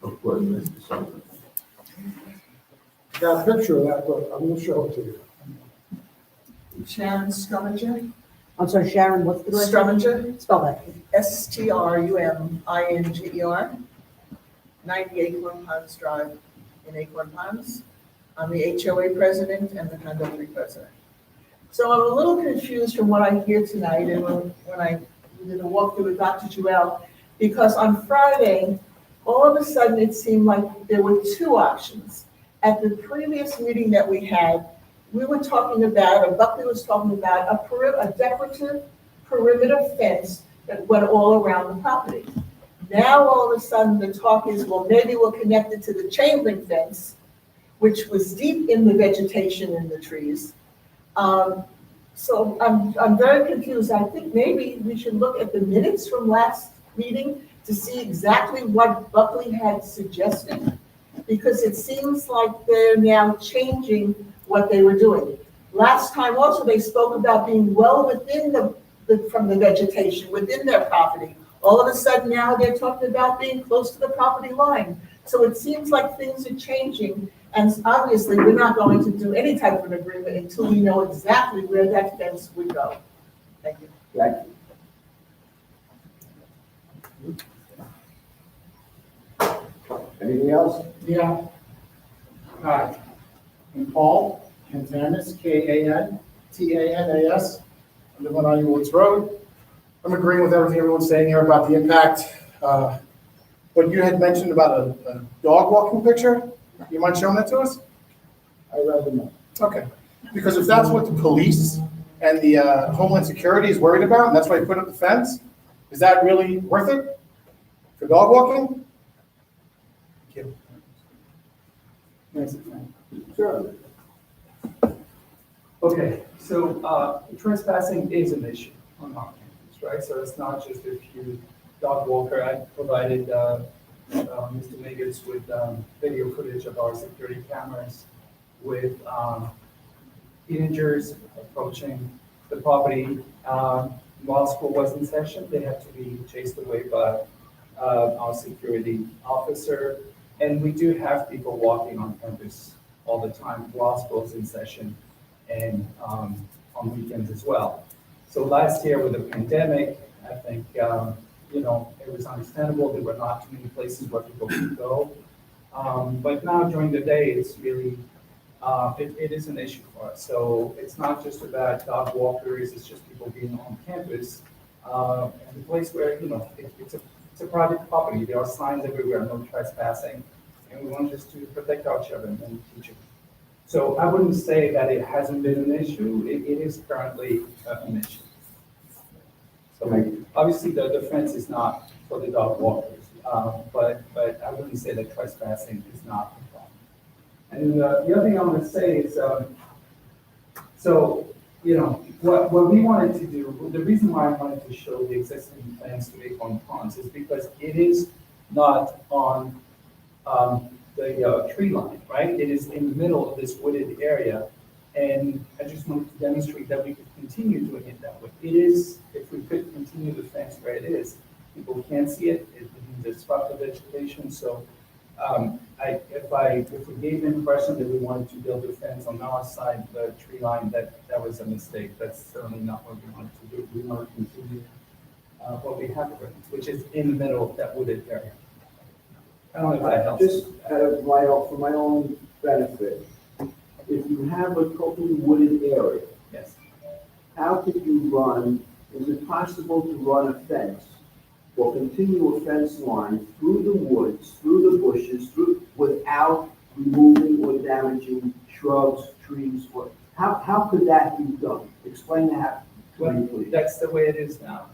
Of course, Mr. Sullivan. got a picture of that, but I'm going to show it to you. Sharon Struminger, I'm sorry, Sharon, what's the last name? Struminger, Spell that. Struminger, 90 Acorn Ponds Drive in Acorn Ponds. I'm the HOA president and the condo 3 president. So I'm a little confused from what I hear tonight and when I did a walkthrough with Dr. Joel, because on Friday, all of a sudden it seemed like there were 2 options. At the previous meeting that we had, we were talking about, or Buckley was talking about, a decorative perimeter fence that went all around the property. Now, all of a sudden, the talk is, well, maybe we'll connect it to the chain link fence, which was deep in the vegetation in the trees. So I'm very confused. I think maybe we should look at the minutes from last meeting to see exactly what Buckley had suggested, because it seems like they're now changing what they were doing. Last time also, they spoke about being well within from the vegetation, within their property. All of a sudden now they're talking about being close to the property line. So it seems like things are changing, and obviously we're not going to do any type of an agreement until we know exactly where that fence would go. Thank you. Thank you. Anything else? Yeah. Hi. I'm Paul Cantanas, Kantanas. I live on Ivy Woods Road. I'm agreeing with everything everyone's saying here about the impact. But you had mentioned about a dog walking picture. You mind showing that to us? I'd rather not. Okay. Because if that's what the police and the Homeland Security is worried about, and that's why you put up the fence, is that really worth it for dog walking? Thank you. Sure. Okay, so trespassing is an issue on our campus, right? So it's not just a few dog walker. I provided Mr. Megis with video footage of our security cameras with teenagers approaching the property. While school was in session, they had to be chased away by our security officer. And we do have people walking on campus all the time while school is in session and on weekends as well. So last year with the pandemic, I think, it was understandable. There were not too many places where people could go. But now during the day, it's really, it is an issue for us. So it's not just about dog walkers, it's just people being on campus. And the place where, it's a private property. There are signs everywhere, no trespassing. And we want just to protect our children and teachers. So I wouldn't say that it hasn't been an issue. It is currently an issue. So obviously the fence is not for the dog walkers, but I wouldn't say that trespassing is not a problem. And the other thing I want to say is, what we wanted to do, the reason why I wanted to show the existing fence to Acorn Ponds is because it is not on the tree line, right? It is in the middle of this wooded area. And I just wanted to demonstrate that we could continue doing it that way. It is, if we could continue the fence where it is, people can't see it, it would disrupt the vegetation. So if we gave the impression that we wanted to build a fence on our side of the tree line, that was a mistake. That's certainly not what we wanted to do. We want to continue what we have already, which is in the middle of that wooded area. I don't know if that helps. Just for my own benefit, if you have a totally wooded area, Yes. how could you run, is it possible to run a fence or continue a fence line through the woods, through the bushes, without removing or damaging shrubs, trees, or, how could that be done? Explain that to me, Well, please. that's the way it is now.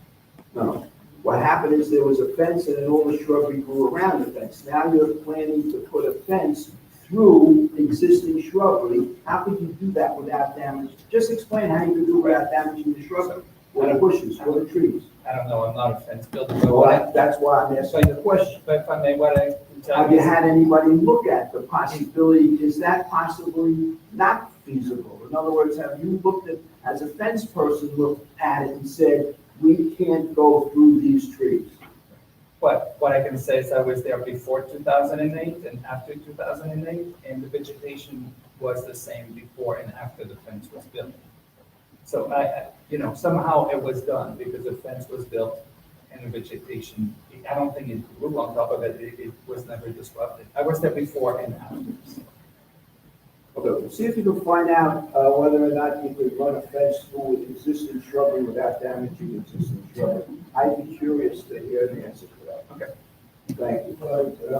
No. What happened is there was a fence and then all the shrubbery grew around the fence. Now you're planning to put a fence through existing shrubbery. How could you do that without damage? Just explain how you could do it without damaging the shrubbery, or the bushes, or the trees. I don't know, I'm not a fence builder. Well, that's why I'm asking the question. But if I may, what I can tell Have you you is, had anybody look at the possibility, is that possibly not feasible? In other words, have you looked at, as a fence person, looked at it and said, we can't go through these trees? what I can say is I was there before 2008 and after 2008, and the vegetation was the same before and after the fence was built. So somehow it was done because the fence was built and the vegetation, I don't think it grew on top of it, it was never disrupted. I was there before and after. Okay, see if you can find out whether or not you could run a fence through existing shrubbery without damaging existing shrubbery. I'd be curious to hear the answer to that. Okay. Thank you.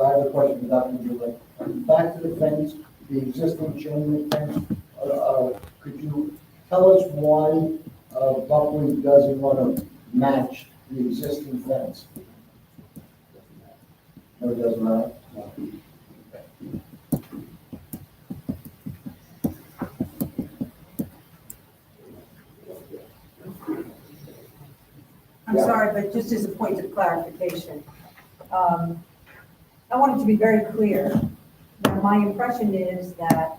I have a question for Dr. Goulet. Back to the fence, the existing chain link fence, could you tell us why Buckley doesn't want to match the existing fence? No, it doesn't matter? No. I'm sorry, but just as a point of clarification, I wanted to be very clear that my impression is that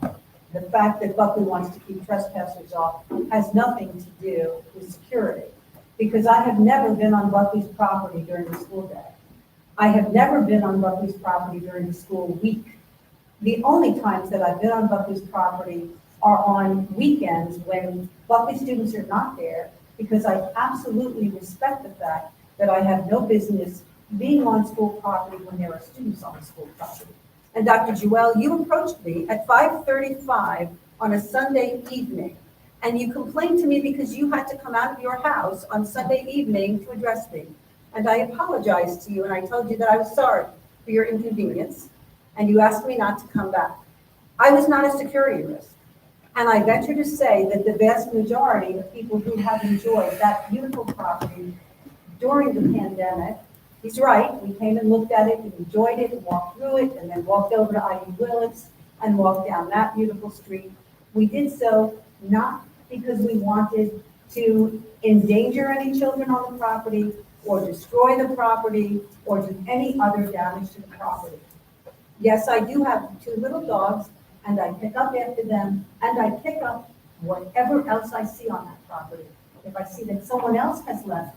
the fact that Buckley wants to keep trespassers off has nothing to do with security. Because I have never been on Buckley's property during the school day. I have never been on Buckley's property during the school week. The only times that I've been on Buckley's property are on weekends when Buckley students are not there, because I absolutely respect the fact that I have no business being on school property when there are students on school property. And Dr. Jewell, you approached me at 5:35 on a Sunday evening, and you complained to me because you had to come out of your house on Sunday evening to address me. And I apologized to you, and I told you that I was sorry for your inconvenience, and you asked me not to come back. I was not a security risk. And I venture to say that the vast majority of people who have enjoyed that beautiful property during the pandemic, he's right, we came and looked at it, we enjoyed it, walked through it, and then walked over to IU Willits and walked down that beautiful street. We did so not because we wanted to endanger any children on the property or destroy the property or do any other damage to the property. Yes, I do have 2 little dogs, and I pick up after them, and I pick up whatever else I see on that property. If I see that someone else has left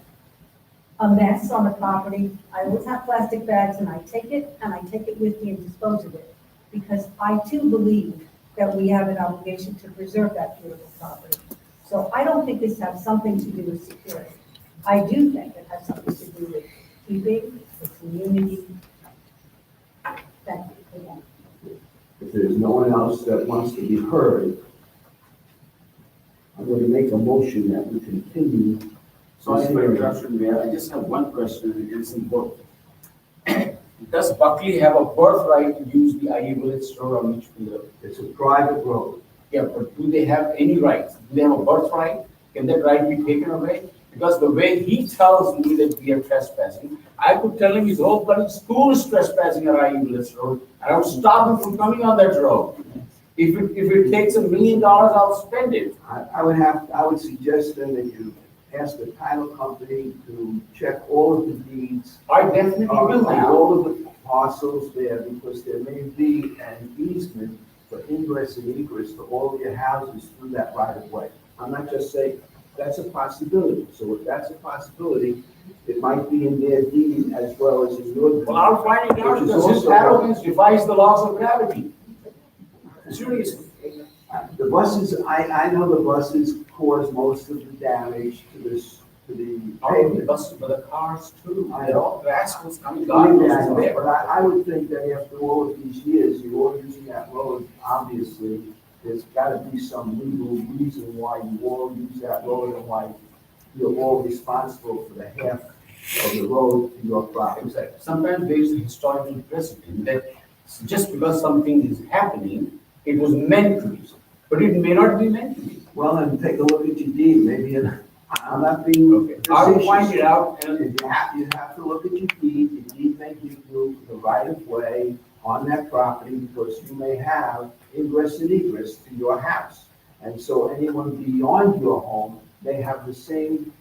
a mess on the property, I always have plastic bags, and I take it with me and dispose of it, because I too believe that we have an obligation to preserve that beautiful property. So I don't think this has something to do with security. I do think it has something to do with keeping the community. Thank you again. If there's no one else that wants to be heard, I'm going to make a motion that we continue. Sorry for interruption, Mayor. I just have one question. It is important. Does Buckley have a birthright to use the IU Willits Road on Litchfield? It's a private road. Yeah, but do they have any rights? Do they have a birthright? Can that right be taken away? Because the way he tells me that we are trespassing, I could tell him his whole bloody school is trespassing on IU Willits Road, and I would stop him from coming on that road. If it takes $1 million, I'll spend it. I would suggest then that you ask the title company to check all of the deeds. I definitely will now. All of the parcels there because there may be an easement for ingress and egress to all of your houses through that right of way. I'm not just saying, that's a possibility. So if that's a possibility, it might be in their deed as well as in your deed. Well, I'll find it out Which is because this also- arrogance defies the laws of gravity. Seriously. The buses, I know the buses cause most of the damage to this, to the Not only the pavement. buses, but the cars too. I They're know. all rascals coming, God Believe me, knows I know, where. but I would think that after all of these years, you're all using that road, obviously, there's gotta be some legal reason why you all use that road and why you're all responsible for the half of the road to your property. Exactly. Sometimes there is a historical precedent that just because something is happening, it was meant to be so, but it may not be meant to be. Well, then take a look at your deed, maybe, I'm not being. Okay, I will find it out and You have to look at your deed, the deed may give you the right of way on that property because you may have ingress and egress to your house. And so anyone beyond your home may have the same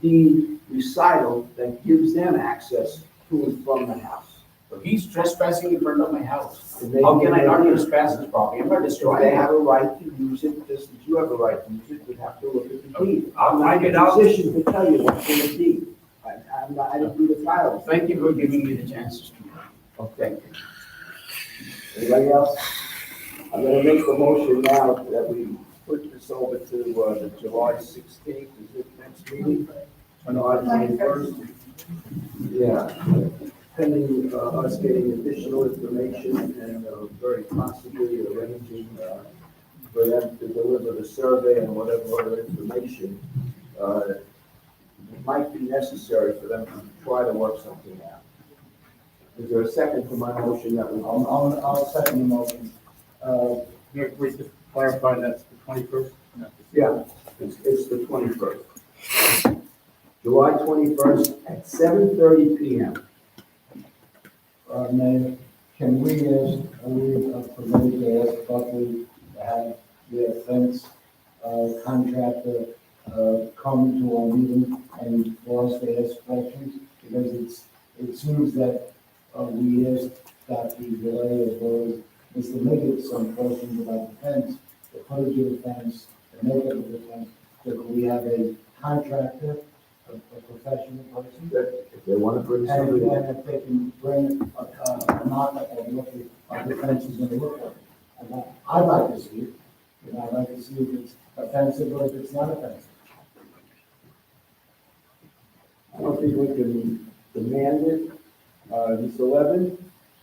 deed recital that gives them access to and from the house. he's trespassing in front of my house. And they- How can I not trespass his property? I'm not So destroying they it. have a right to use it, just as you have a right to use it, you have to look at the deed. I'll I'm not find in it a out. position to tell you what's in the deed. I don't do the title. Thank you for giving me the chance to speak. Okay. Anybody else? I'm gonna make the motion now that we put this over to, the July 16th, is it next meeting? July 21st? Yeah, pending, us getting additional information and, very possibly arranging, for them to deliver the survey and whatever other information, it might be necessary for them to try to work something out. Is there a second to my motion that we? I'll second the motion. Here, please just clarify that's the 21st? Yeah, it's the 21st. July 21st at 7:30 PM. Mayor, can we ask, are we permitted to ask Buckley to have their fence contractor come to our meeting and for us to ask questions? Because it seems that we asked Dr. Delay as well as Mr. Liggett some questions about the fence, the footage of the fence, the makeup of the fence. So could we have a contractor, a professional person? That if they want to bring And somebody in. if they can bring a mock-up of what the fence is gonna look like. And I'd like to see it, I'd like to see if it's offensive or if it's not offensive. I don't think we can demand it. Mr. Levin?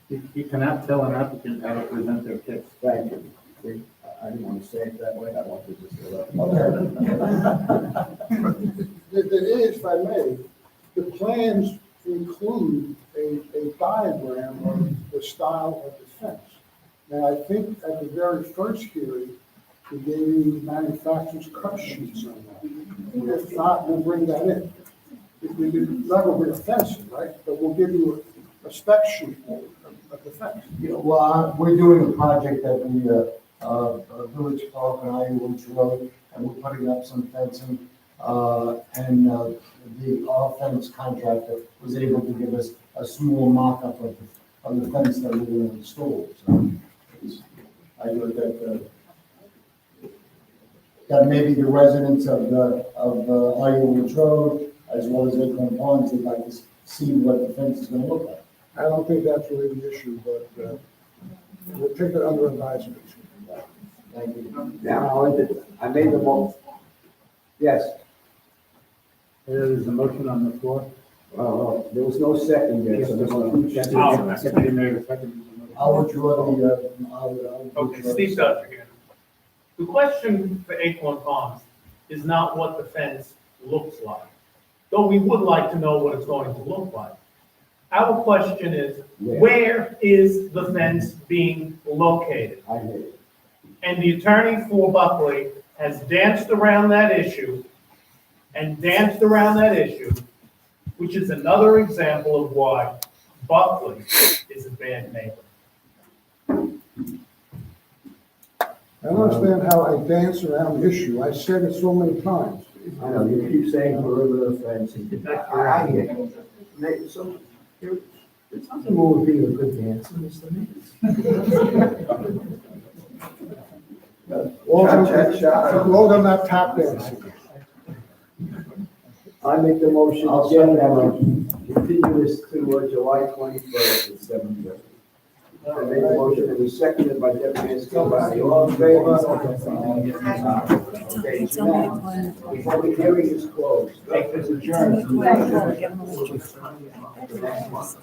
You cannot tell an applicant how to present their case. Thank you. See, I didn't want to say it that way, I wanted to say that. There is, if I may, the plans include a diagram of the style of the fence. Now, I think at the very first hearing, we gave you the manufacturer's cut sheets on that. If not, we'll bring that in. We're not gonna bring a fence in, right? But we'll give you a spec sheet of the fence. Yeah, well, we're doing a project at the Village Park on Iowa Road, and we're putting up some fencing. And our fence contractor was able to give us a small mock-up of the fence that we're going to install. So I thought that maybe the residents of Iowa Road, as well as Acorn Ponds, would like to see what the fence is going to look like. I don't think that's really the issue, but we'll take it under advisement. Thank you. Now, I made the motion. Yes, There is a motion on the floor. there was no second yet, so there's no. Deputy Mayor, second. I'll withdraw the, I'll Okay, withdraw Steve Dodger here. The question for Acorn Ponds is not what the fence looks like, though we would like to know what it's going to look like. Our question is, where is the fence being located? I hear you. And the attorney for Buckley has danced around that issue and danced around that issue, which is another example of why Buckley is a bad neighbor. I don't understand how I dance around the issue. I said it so many times. I know, you keep saying perimeter fence, and I hear you. So, There's nothing wrong with being a good dancer, Mr. Load on that tap dance. I make the motion I'll again, second that continue this to July 21st at 7:30. I made the motion, it was seconded by Deputy Escobar. All in favor? Okay, it's unanimous. The public hearing is closed. It's adjourned. Next month.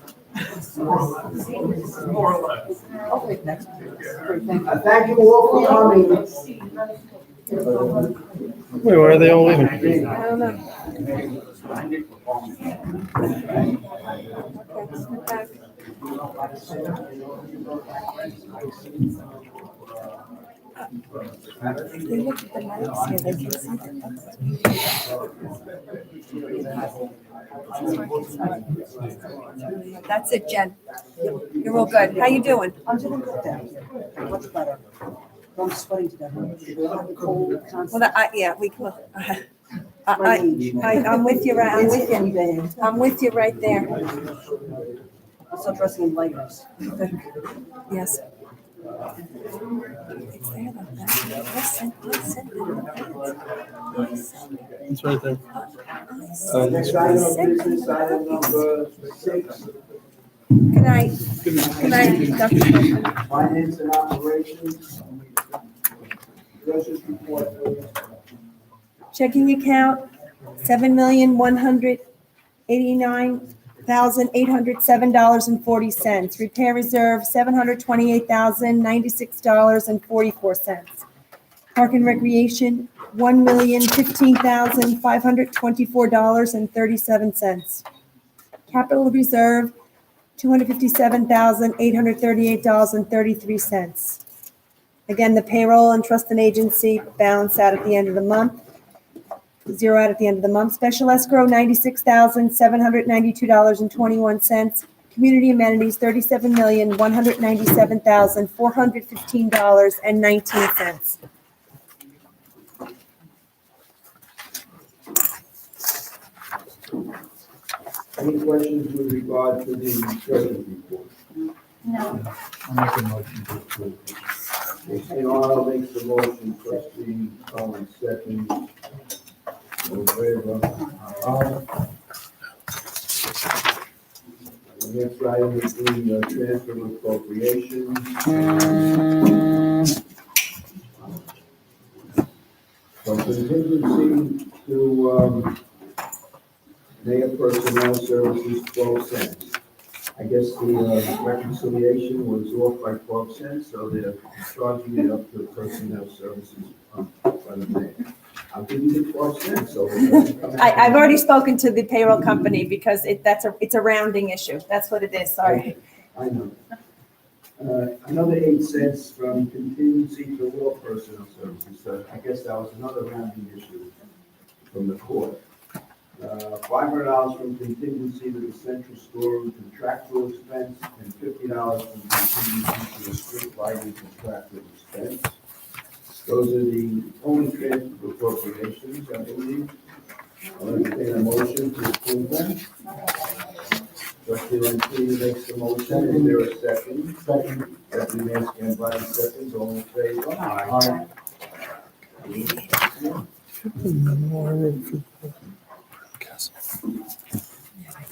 Thank you all for coming. Wait, why are they all leaving? I don't know. They look at the lights here, they can see them. That's it, Jen. You're all good. How you doing? I'm doing good there. Much better. I'm sweating to death. Cold, constant. Well, I'm with you, right, I'm with you. Bad. I'm with you right there. I'm still dressing in layers. Yes. It's there though. Listen. It's right there. Next item of business, item number 6, Good night. Dr. Smith. finance and operations. Treasurer's report, please. Checking account, $7,189,807.40. Repair reserve, $728,096.44. Park and recreation, $1,015,524.37. Capital reserve, $257,838.33. Again, the payroll and trust and agency balance out at the end of the month. Zero out at the end of the month. Special escrow, $96,792.21. Community amenities, $37,197,415.19. Any questions with regard to the treasurer's report? No. I'll make a motion to approve. Trustee Arnold makes the motion, trustee Cohen seconds. All in favor? The next item is the transfer of appropriations. From contingency to mayor personnel services, 12 cents. I guess the reconciliation was off by 12 cents, so they're charging it up to personnel services by the mayor. I'll give you the 12 cents, so. I've already spoken to the payroll company because it's a rounding issue. That's what it is, sorry. I know. Another 8 cents from contingency to law personnel services, so I guess that was another rounding issue from the court. $500 from contingency to the central storeroom contractual expense, and $50 from contingency to the street lighting contractual expense. Those are the only transfer appropriations, I believe. I'll entertain a motion to approve them. Trustee Lanfear makes the motion. Is there a second? Second. Deputy Mayor Scambati seconds. All in favor? Aye.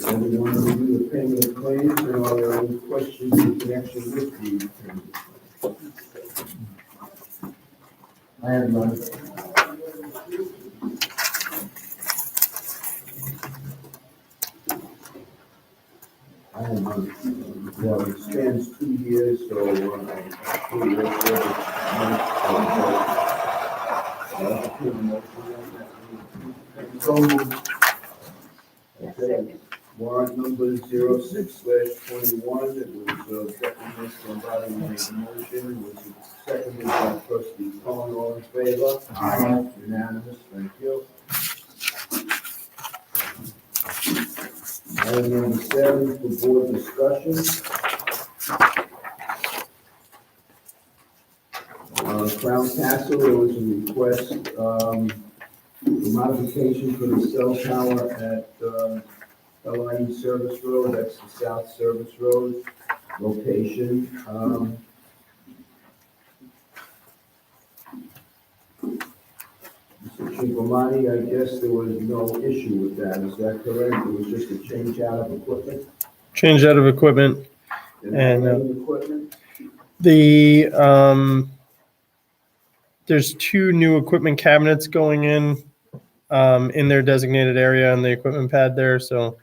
Everyone review the payment of claims, and are there any questions in connection with the payment? I have none. I don't know. Well, it spans 2 years, so pretty much okay. Warrant number 06/21, it was Deputy somebody made the motion, it was seconded by trustee Cohen, all in favor? Aye. Unanimous, thank you. Item number 7 for board discussion. Crown Castle, there was a request, for modification for the cell tower at, Line Service Road, that's the South Service Road location. Mr. Chipomani, I guess there was no issue with that, is that correct? It was just a change out of equipment? Change out of equipment. And, Equipment? The, there's 2 new equipment cabinets going in their designated area on the equipment pad there, so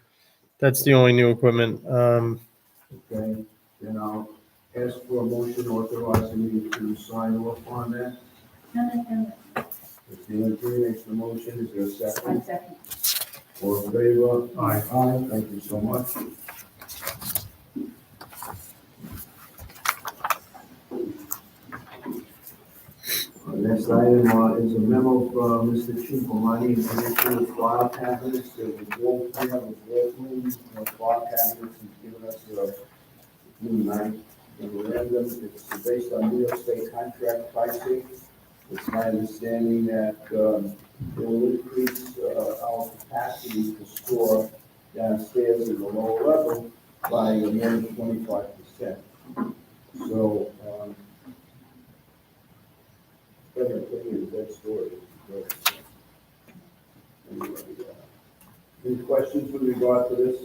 that's the only new equipment. Okay, then I'll ask for a motion authorizing me to sign off on that. If the entry makes the motion, is there a second? Second. All in favor? Aye. Aye, thank you so much. Next item is a memo from Mr. Chipomani, in connection with file cabinets. We have a wall file cabinets. He's given us a new memorandum. It's based on New York State contract pricing. It's my understanding that it will increase our capacity to store downstairs in the lower level by more than 25%. So, any questions with regard to this?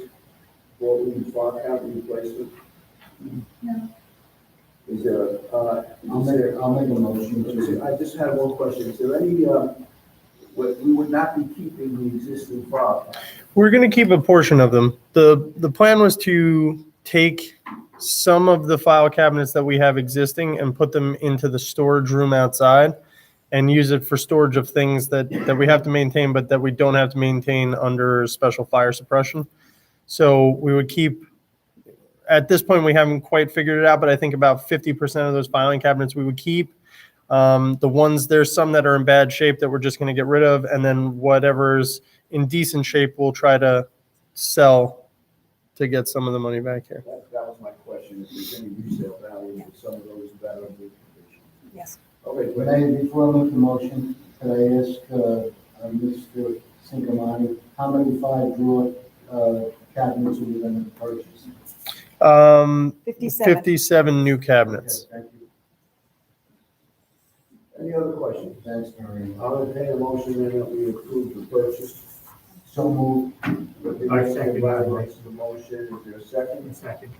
What we file cabinet replacement? No. Is there, I'll make a motion. I just had one question. Is there any, we would not be keeping the existing file cabinet? We're going to keep a portion of them. The plan was to take some of the file cabinets that we have existing and put them into the storage room outside and use it for storage of things that we have to maintain, but that we don't have to maintain under special fire suppression. So we would keep, at this point, we haven't quite figured it out, but I think about 50% of those filing cabinets we would keep. The ones, there's some that are in bad shape that we're just going to get rid of, and then whatever's in decent shape, we'll try to sell to get some of the money back here. That was my question. If there's any resale value for some of those that are in good condition. Yes. Okay, great. Mayor, before I make the motion, could I ask Mr. Singamani, how many 5-drawer cabinets are we going to purchase? 57. 57 new cabinets. Okay, thank you. Any other questions? Thanks, Maria. I'll entertain a motion then that we approve the purchase. So moved. I second the motion. Is there a second? Second.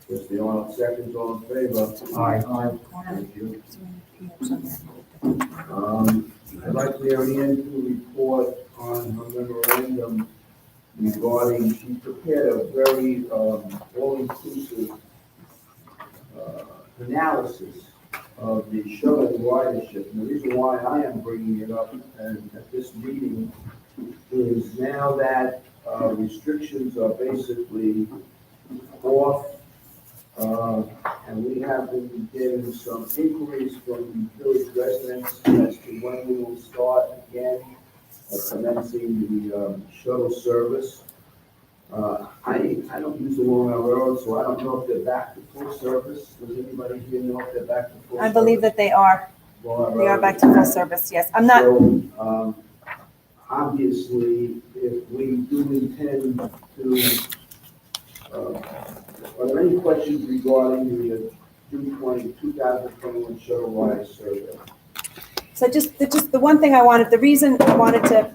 Trustee Arnold seconds, all in favor? Aye. Thank you. I'd like Mary Ann to report on her memorandum regarding, she prepared a very all-inclusive analysis of the shuttle ridership. And the reason why I am bringing it up and at this meeting is now that restrictions are basically off, and we have been getting some inquiries from village residents as to when we will start again commencing the shuttle service. I don't use the Long Island Railroad, so I don't know if they're back to full service. Does anybody here know if they're back to full service? I believe that they are. Long Island They are Railroad. back to full service, yes. I'm not, So, obviously, if we do intend to, are there any questions regarding the June 2021 shuttle ride survey? so just the one thing I wanted, the reason I wanted to,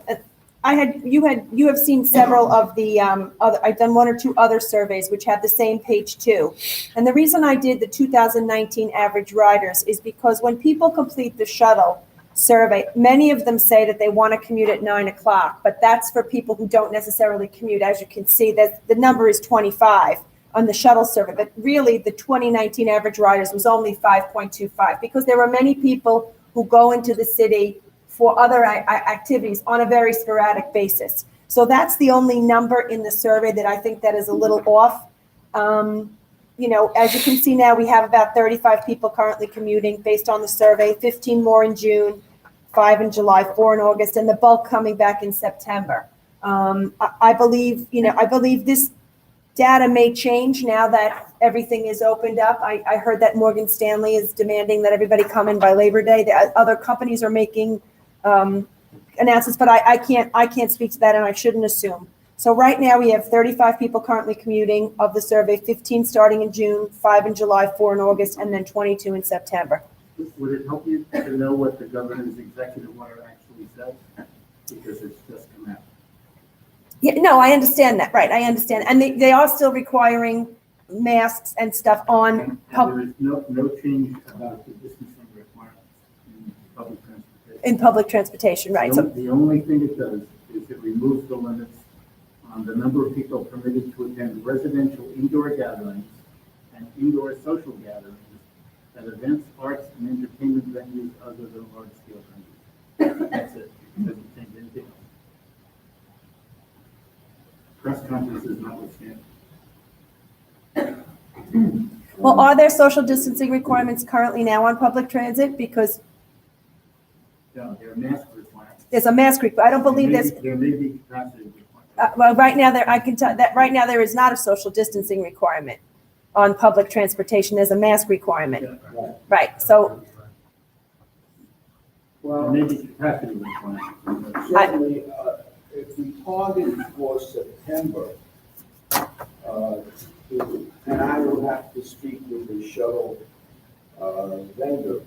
you have seen several of the, I've done 1 or 2 other surveys which have the same page too. And the reason I did the 2019 average riders is because when people complete the shuttle survey, many of them say that they want to commute at 9 o'clock, but that's for people who don't necessarily commute. As you can see, that the number is 25 on the shuttle survey, but really the 2019 average riders was only 5.25 because there were many people who go into the city for other activities on a very sporadic basis. So that's the only number in the survey that I think that is a little off. You know, as you can see now, we have about 35 people currently commuting based on the survey, 15 more in June, 5 in July, 4 in August, and the bulk coming back in September. I believe this data may change now that everything is opened up. I heard that Morgan Stanley is demanding that everybody come in by Labor Day. The other companies are making announcements, but I can't speak to that, and I shouldn't assume. So right now, we have 35 people currently commuting. Of the survey, 15 starting in June, 5 in July, 4 in August, and then 22 in September. Would it help you to know what the governor's executive order actually says? Because it's just come out. Yeah, no, I understand that, right, I understand. And they are still requiring masks and stuff on, And there is no change about the distancing requirements in public transportation. in public transportation, right? So The only thing it does is it removes the limits on the number of people permitted to attend residential indoor gatherings and indoor social gatherings at events, arts, and entertainment venues other than large-scale venues. That's it. It doesn't change anything else. Press conferences notwithstanding. well, are there social distancing requirements currently now on public transit? Because No, there are mask requirements. there's a mask requirement. I don't believe there's, There may be capacity requirements. well, right now, I can tell that right now, there is not a social distancing requirement on public transportation. There's a mask requirement. Right, so There may be capacity requirements. Certainly, if we target for September, and I will have to speak with the shuttle vendor,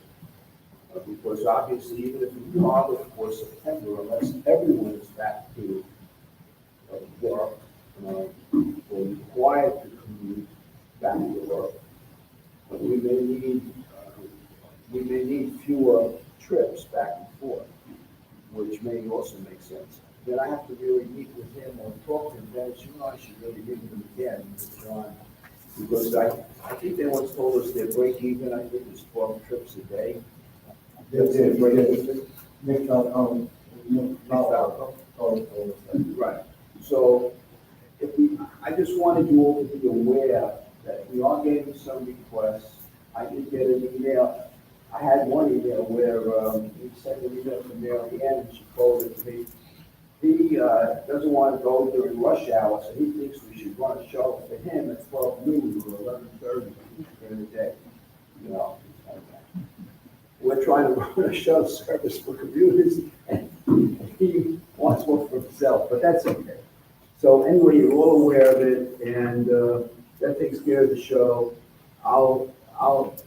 because obviously, even if we target for September, unless everyone is back to work, or required to commute back to work, we may need fewer trips back and forth, which may also make sense. Then I have to really meet with him or talk to him, Dennis, you know, I should really meet with him again, with John, because I think they once told us their break even, I think is 12 trips a day. That's their break even. Nick, Right, so I just wanted you all to be aware that we are getting some requests. I did get an email, I had one email where he sent an email from Mary Ann, and she forwarded to me. He doesn't want to go during rush hour, so he thinks we should run a shuttle for him at 12 noon or 11:30 during the day, you know. We're trying to run a shuttle service for commuters, and he wants one for himself, but that's okay. So anyway, you're all aware of it, and that takes care of the show.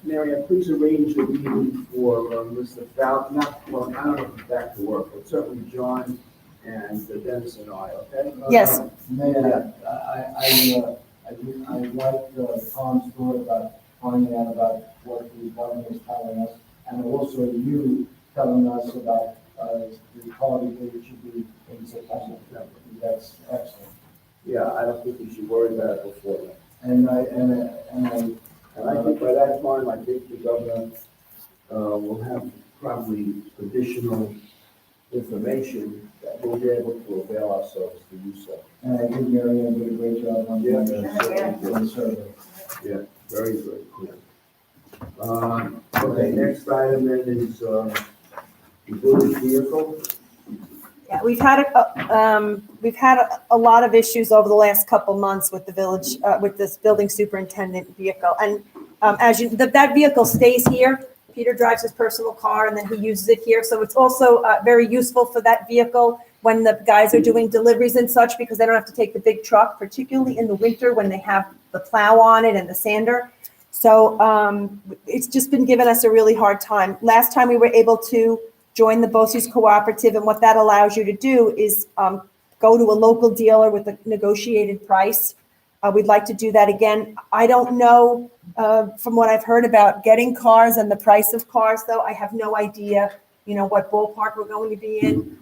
Mary Ann, please arrange a meeting for Mr. Fount, I don't know if he's back to work, but certainly John and Dennis and I, okay? yes, Mayor, I like Tom's thought about finding out about what the governor is telling us, and also you telling us about the target date should be in September. That's excellent. Yeah, I don't think we should worry about it before that. And I And I think by that time, I think the governor will have probably additional information that we'll be able to avail ourselves to do so. And I think Mary Ann did a great job on Yeah. the survey. Yeah, very good, clear. Okay, next item then is the village vehicle. yeah, we've had a lot of issues over the last couple months with the village, with this building superintendent vehicle. And as you, that vehicle stays here. Peter drives his personal car and then he uses it here. So it's also very useful for that vehicle when the guys are doing deliveries and such, because they don't have to take the big truck, particularly in the winter when they have the plow on it and the sander. So it's just been giving us a really hard time. Last time we were able to join the BOCES cooperative, and what that allows you to do is go to a local dealer with a negotiated price. We'd like to do that again. I don't know, from what I've heard about getting cars and the price of cars, though, I have no idea, what ballpark we're going to be in.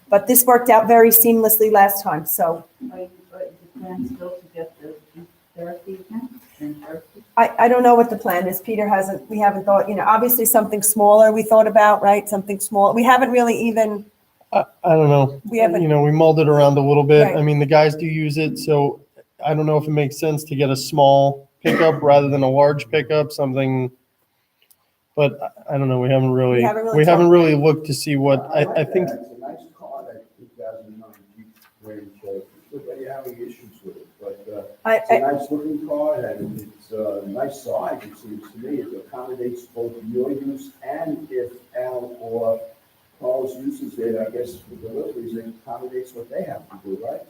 But this worked out very seamlessly last time, so. Is the plan still to get the therapy again? I don't know what the plan is. We haven't thought, obviously something smaller we thought about, right? Something small. We haven't really even, I don't know. We haven't- We mulled it around a little bit. Right. I mean, the guys do use it, so I don't know if it makes sense to get a small pickup rather than a large pickup, something. But I don't know. We haven't really looked to see what, I think. It's a nice car, that 2009 Jeep Grand Cherokee. Look like you're having issues with it, but it's a nice looking car, and it's a nice size, it seems to me. It accommodates both your use and if Al or Paul's uses it, I guess, for deliveries, and accommodates what they have to do, right?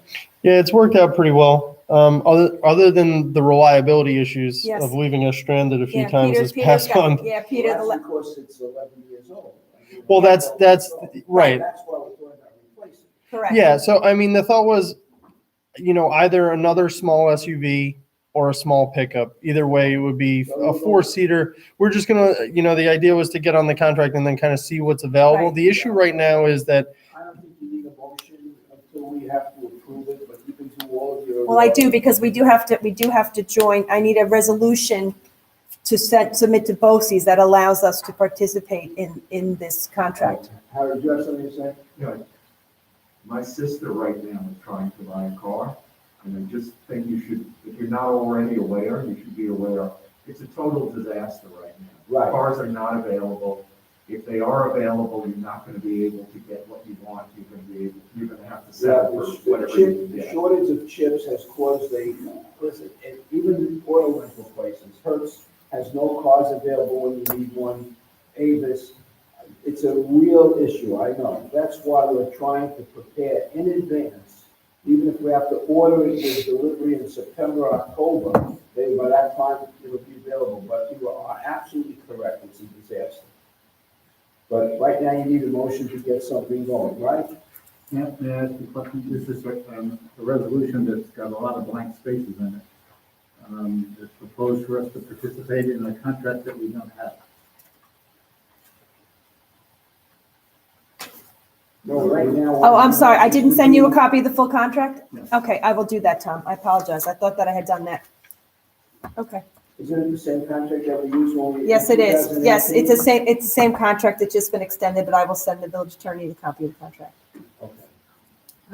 Yeah, it's worked out pretty well. Other than the reliability issues Yes. of leaving us stranded a few Yeah, times Peter, this Peter's past got, month. yeah, Peter, Well, the, that's because it's 11 years old. I mean, Well, that's right. That's why we're talking about replacing. correct. Yeah, so I mean, the thought was, either another small SUV or a small pickup. Either way, it would be a four-seater. We're just gonna, the idea was to get on the contract and then kind of see what's available. Right. The issue right now is that, I don't think you need a motion until we have to approve it, but you can do all of your. Well, I do, because we do have to join, I need a resolution to submit to BOCES that allows us to participate in this contract. Howard, do you have something to say? Yeah. My sister right now is trying to buy a car, and I just think you should, if you're not already aware, you should be aware. It's a total disaster right now. Right. Cars are not available. If they are available, you're not gonna be able to get what you want. You're gonna have to settle for whatever you can The get. shortage of chips has caused listen, and even oil rental prices, Hertz has no cars available when you need one, Avis. It's a real issue, I know. That's why we're trying to prepare in advance. Even if we have to order it with delivery in September, October, by that time it'll be available. But you are absolutely correct, it's a disaster. But right now you need a motion to get something going, right? Yeah, may I ask you a question? This is a resolution that's got a lot of blank spaces in it. It's proposed for us to participate in a contract that we don't have. No, right now. Oh, I'm sorry, I didn't send you a copy of the full contract? Yes. Okay, I will do that, Tom, I apologize, I thought that I had done that. Okay, Isn't it the same contract that we used when we? yes, it is, yes, it's the 2018? same, contract, it's just been extended, but I will send the village attorney the copy of the contract. Okay.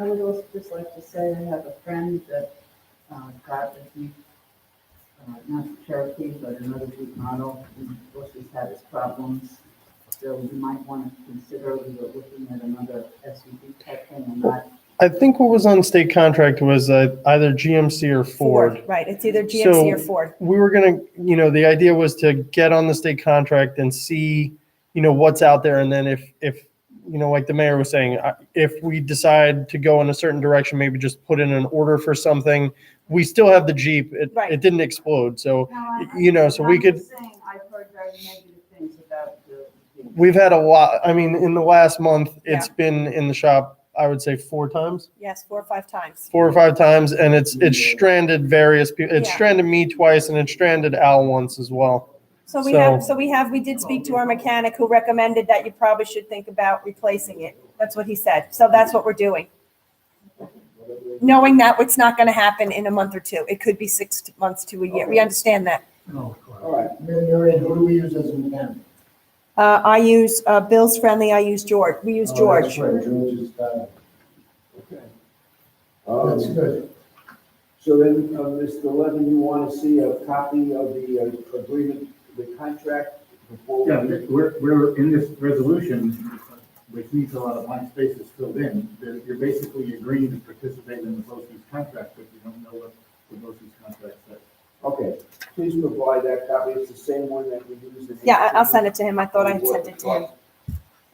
I would also just like to say I have a friend that got a Jeep, not Cherokee, but another Jeep model, and of course he's had his problems. So you might want to consider looking at another SUV type thing or not. I think what was on state contract was either GMC or Ford. Right, it's either GMC or Ford. We were gonna, the idea was to get on the state contract and see, what's out there. And then if like the mayor was saying, if we decide to go in a certain direction, maybe just put in an order for something. We still have the Jeep. Right. It didn't explode. So, so we I'm could, just saying, I've heard very negative things about the. we've had a lot. I mean, in the last month, it's Yeah. been in the shop, I would say 4 times. Yes, 4 or 5 times. 4 or 5 times, and it's stranded various people. It's Yeah. stranded me twice, and it stranded Al once as well. So we we did speak to our mechanic who recommended that you probably should think about replacing it. That's what he said. So that's what we're doing. Knowing that it's not going to happen in a month or two. It could be 6 months to a year. We understand that. All right. Marion, who do we use as a mechanic? I use Bill's Friendly. I use George. We use Oh, George. that's right, George is, Okay. that's good. So then, Mr. Levin, you want to see a copy of the agreement, the contract before? Yeah, we're in this resolution, which needs a lot of blank spaces filled in, that you're basically agreeing to participate in the BOCES contract, but you don't know what the BOCES contract says. Okay, please provide that copy. It's the same one that we used in. Yeah, I'll send it to him. I thought I had sent it to him.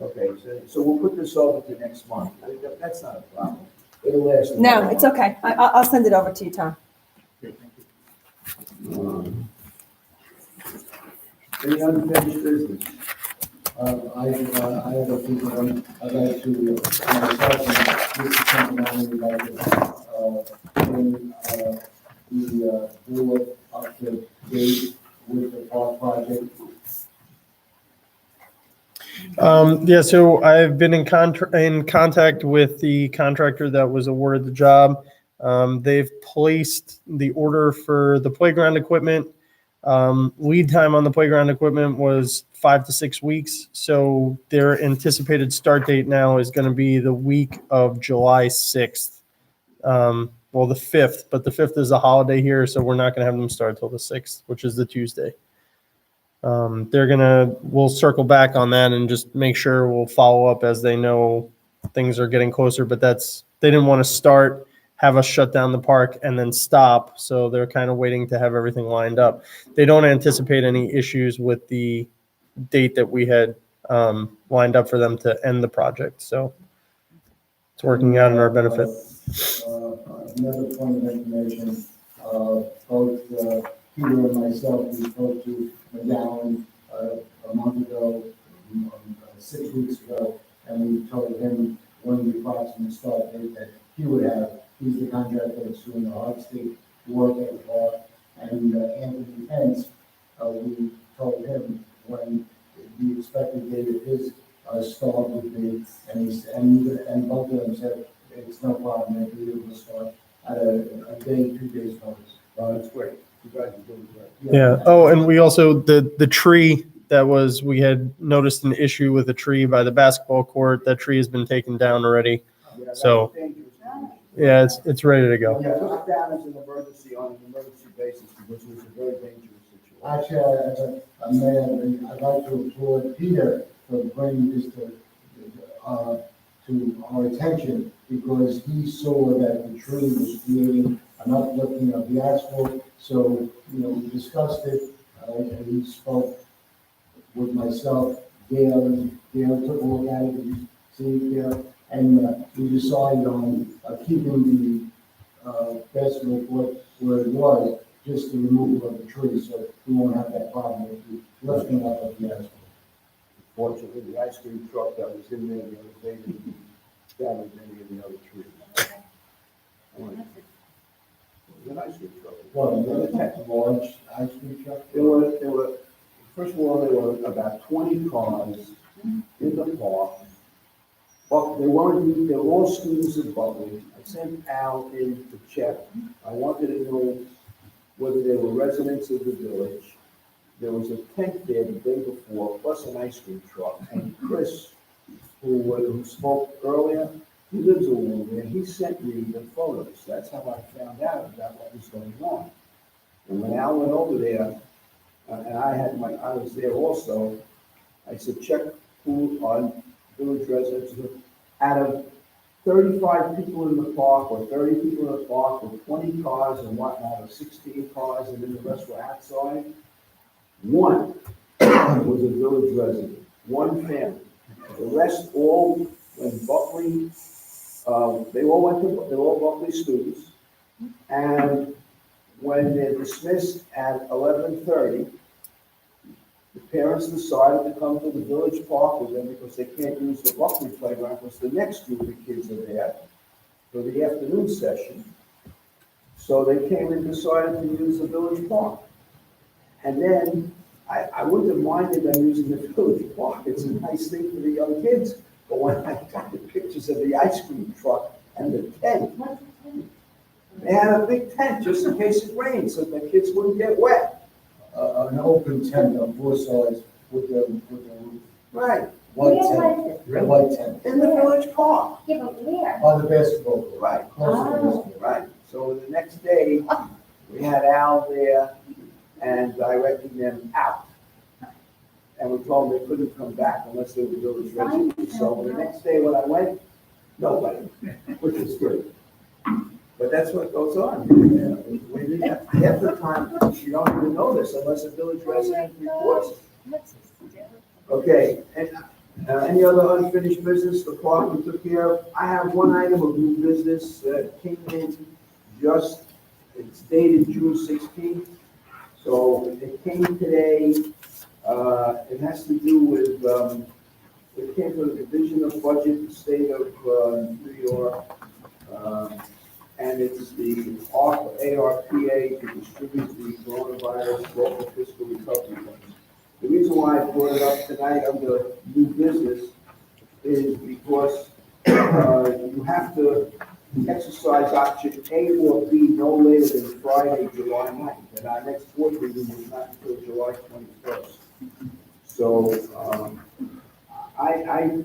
Okay, so we'll put this over to next month. That's not a problem. It'll last. No, it's okay. I'll send it over to you, Tom. Okay, thank you. Any unfinished business? I have a few, I'd like to, myself and Mr. Campagnani would like to, bring, the board up to date with the park project. Yeah, so I've been in contact with the contractor that was awarded the job. They've placed the order for the playground equipment. Lead time on the playground equipment was 5 to 6 weeks. So their anticipated start date now is going to be the week of July 6th. Well, the 5th, but the 5th is a holiday here, so we're not going to have them start till the 6th, which is the Tuesday. We'll circle back on that and just make sure we'll follow up as they know things are getting closer, but they didn't want to have us shut down the park and then stop. So they're kind of waiting to have everything lined up. They don't anticipate any issues with the date that we had lined up for them to end the project. So it's working out in our benefit. Another point of information, both Peter and myself, we spoke to McGowan a month ago, 6 weeks ago, and we told him when the approximate start date that he would have. He's the contractor that's doing the hardscape work at the park. And Anthony Pence, we told him when the expected date of his start would be, and both of them said it's no problem, they'll be able to start at a day, 2 days notice. That's great. You guys are doing great. Yeah. Oh, and we also, the tree that was, we had noticed an issue with a tree by the basketball court. That tree has been taken down already. Yeah, that's So, dangerous. yeah, it's ready to go. Yeah, took it down as an emergency on an emergency basis because it was a very dangerous situation. Actually, Mayor, I'd like to applaud Peter for bringing this to our attention because he saw that the tree was creating an uplifting of the asphalt. So, we discussed it, and he spoke with myself, Gail, and Gail took a look at it, and see Gail, and we decided on keeping the best report where it was, just the removal of the tree, so we won't have that problem with the lifting up of the asphalt. Fortunately, the ice cream truck that was in there the other day didn't damage any of the other trees. It was an ice cream truck. Well, the large ice cream truck? First of all, there were about 20 cars in the park. But they were all students of Buckley. I sent Al in to check. I wanted to know whether they were residents of the village. There was a tent there the day before, plus an ice cream truck. And Chris, who spoke earlier, he lives over there. He sent me the photos. That's how I found out about what was going on. And when Al went over there, and I was there also, I said, check who are village residents. Out of 35 people in the park, or 30 people in the park, with 20 cars and whatnot, or 16 cars, and then the rest were outside, one was a village resident, one family. The rest all, when Buckley, they were all Buckley students, and when they're dismissed at 11:30, the parents decided to come to the village park with them because they can't use the Buckley playground because the next group of kids are there for the afternoon session. So they came and decided to use the village park. And then I wouldn't have minded them using the village park. It's a nice thing for the young kids. But when I got the pictures of the ice cream truck and the tent, they had a big tent just in case it rained so the kids wouldn't get wet. An open tent on both sides with the roof. Right. White tent, a white tent. In the village park. Yeah, but where? On the basketball court. Right. Close to the basketball. Right. So the next day, we had Al there and directing them out. And we told them they couldn't come back unless they were village residents. So the next day when I went, nobody, which is good. But that's what goes on. Half the time, you don't even know this unless a village resident reports it. Okay, and any other unfinished business the park we took care of? I have one item of new business that came in it's dated June 16th. So it came today. It has to do with, it came from the Division of Budget, the state of New York. And it's the ARPA to distribute the coronavirus local fiscal recovery funds. The reason why I brought it up tonight under new business is because you have to exercise option A or B no later than Friday, July 9th. And our next board meeting is not until July 21st. So I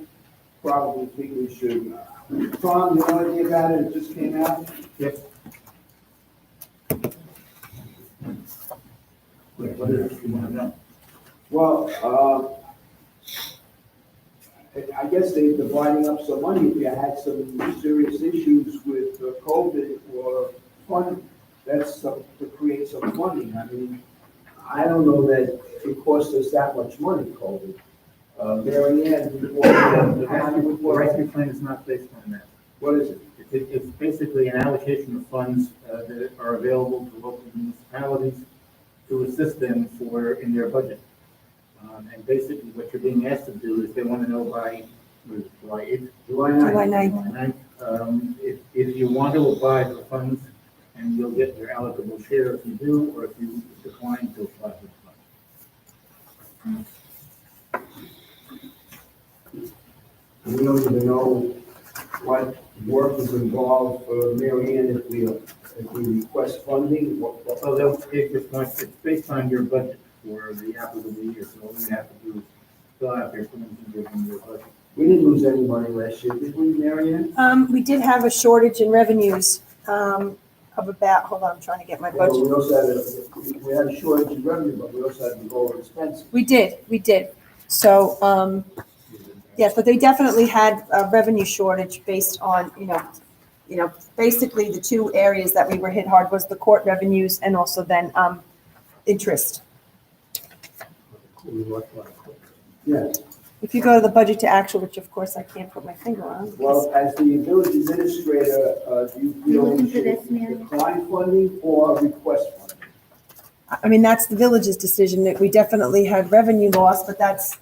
probably think we should. Tom, you know anything about it? It just came out? Yes. What is it you want to know? Well, I guess they're dividing up some money. If you had some serious issues with COVID or fund, that's to create some funding. I mean, I don't know that it cost us that much money, COVID. Mary Ann, The before, rescue plan is not based on that. what is it? It's basically an allocation of funds that are available to local municipalities to assist them in their budget. And basically what you're being asked to do is they want to know by, was it July 8th? July 9th. July 9th. July 9th, if you want to apply for funds and you'll get your allocable share if you do, or if you decline to apply for the funds. We don't even know what work is involved for Mary Ann if we request funding, So they'll take this one, it's based on your budget for the applicable year, so all you have to do is fill out your forms and give them your budget. we didn't lose any money last year, did we, Mary Ann? We did have a shortage in revenues, of about, hold on, I'm trying to get my Yeah, but budget. we also we had a shortage in revenue, but we also had lower expenses. We did. So, yes, but they definitely had a revenue shortage based on, basically the two areas that we were hit hard was the court revenues and also then, interest. Yes. If you go to the budget to actual, which of course I can't put my finger on. Well, as the village administrator, do you feel we should decline funding or request funding? I mean, that's the village's decision, that we definitely had revenue loss, but that's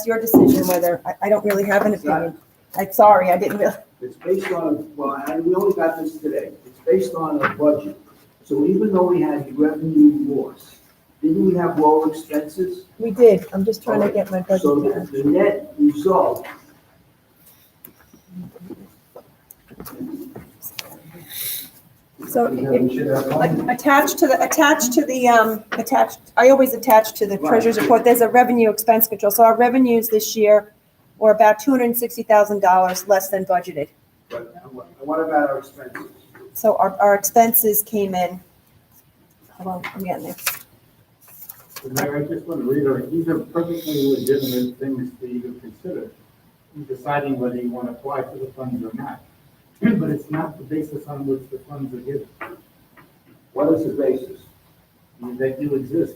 your decision whether, I don't really have an opinion. I'm sorry, I didn't really. It's based on, well, and we only got this today, it's based on a budget. So even though we had revenue loss, didn't we have lower expenses? We did, I'm just trying to get my budget So there. the net result. So I always attach to the treasurer's report, there's a revenue expense control. So our revenues this year were about $260,000 less than budgeted. But what about our expenses? So our expenses came in, hold on, I'm getting there. Mayor, I just want to reiterate, these are perfectly legitimate things for you to consider in deciding whether you want to apply for the funds or not. But it's not the basis on which the funds are given. What is the basis? That you exist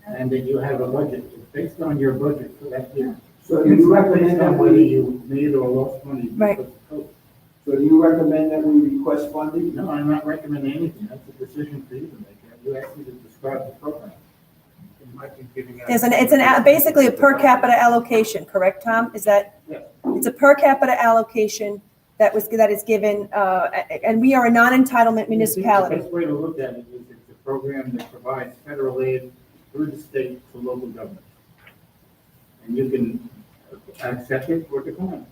and that you have a budget. It's based on your budget for that year. So do you recommend that whether we, you made or lost money? Right. So do you recommend that we request funding? no, I'm not recommending anything. That's a decision for you to make. You asked me to describe the program. Basically a per capita allocation, correct, Tom? Is that? Yeah. It's a per capita allocation that is given, and we are a non-entitlement municipality. The best way to look at it is it's a program that provides federal aid through the state to local governments. And you can accept it or decline.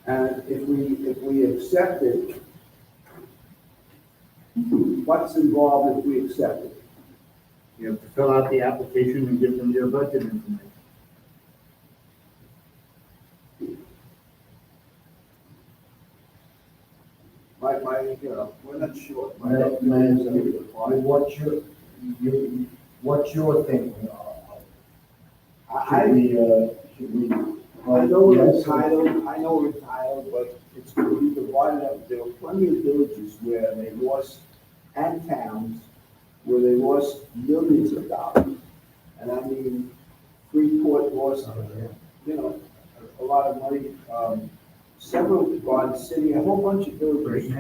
And if we accept it, what's involved if we accept it? You have to fill out the application and give them your budget information. We're not sure. What's your thinking? Should we? I know we're entitled, but it's going to be divided up. There were plenty of villages where they lost, and towns, where they lost millions of dollars. And I mean, Freeport lost, a lot of money. Several, Garden City, a whole bunch of villages.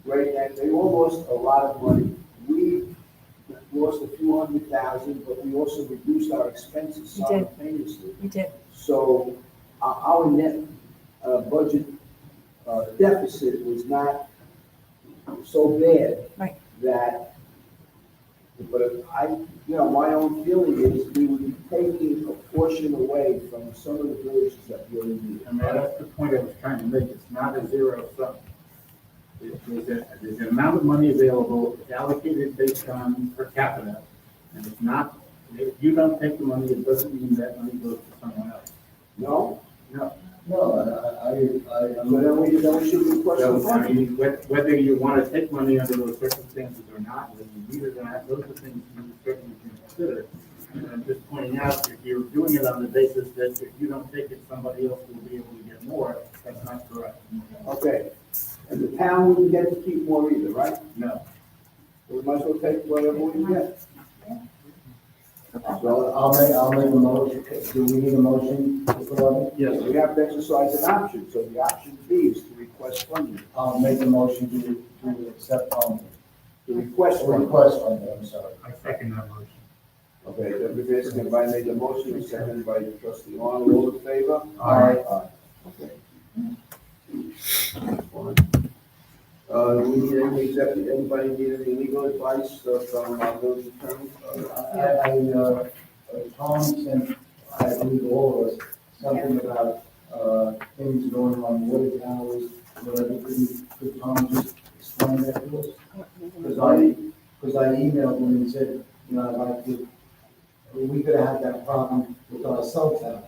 Right, and they all lost a lot of money. We lost a few $100,000, but we also reduced our expenses We did. simultaneously. We did. So our net budget deficit was not so bad. Right. That, but my own feeling is we would be taking a portion away from some of the villages that really need it. I mean, that's the point I was trying to make. It's not a zero sum. There's an amount of money available, it's allocated based on per capita. And it's not, if you don't take the money, it doesn't mean that money goes to someone else. No? No. So then we should request the So, I funding. mean, whether you want to take money under those circumstances or not, whether you need it or not, those are things you certainly can consider. And I'm just pointing out, if you're doing it on the basis that if you don't take it, somebody else will be able to get more, that's not correct. Okay. And the town wouldn't get to keep more either, right? No. We might as well take whatever we get. So, I'll make a motion. Do we need a motion, Mr. Levin? yes, we have to exercise an option, so the option B is to request funding, I'll make a motion to accept funding. to request funding. Request funding, I'm sorry. I second that motion. Okay, Deputy Mayor Scanlon made the motion, and seconded by Trustee Arnold, all in favor? Aye. Okay. We need any executive, anybody need any legal advice from our village attorney? Tom sent, I believe all of us, something about, things going on water towers, whatever, could Tom just explain that to us? Because I emailed him and said, you know, I'd like to, we could have had that problem with our cell towers.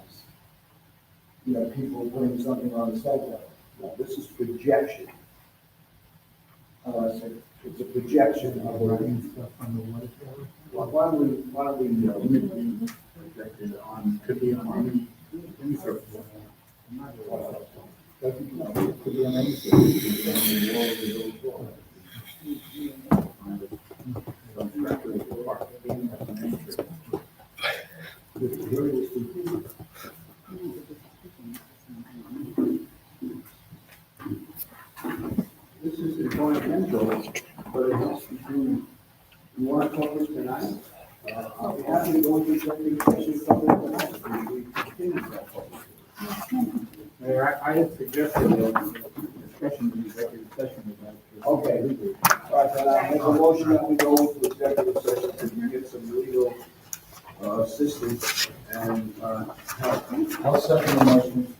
You know, people putting something on the cell tower. No, this is projection, So it's a projection of what Stuff on the water tower. why don't we, Limit projected on, could be on any sort of. could be on anything. This is environmental, but it has to do, you want to cover it tonight? I'll be happy to go into executive session, cover it tonight. We continue that public. Mayor, I had suggested a discussion in executive session about. Okay. All right, then I'll make a motion that we go into executive session to get some legal assistance and help. I'll second the motion.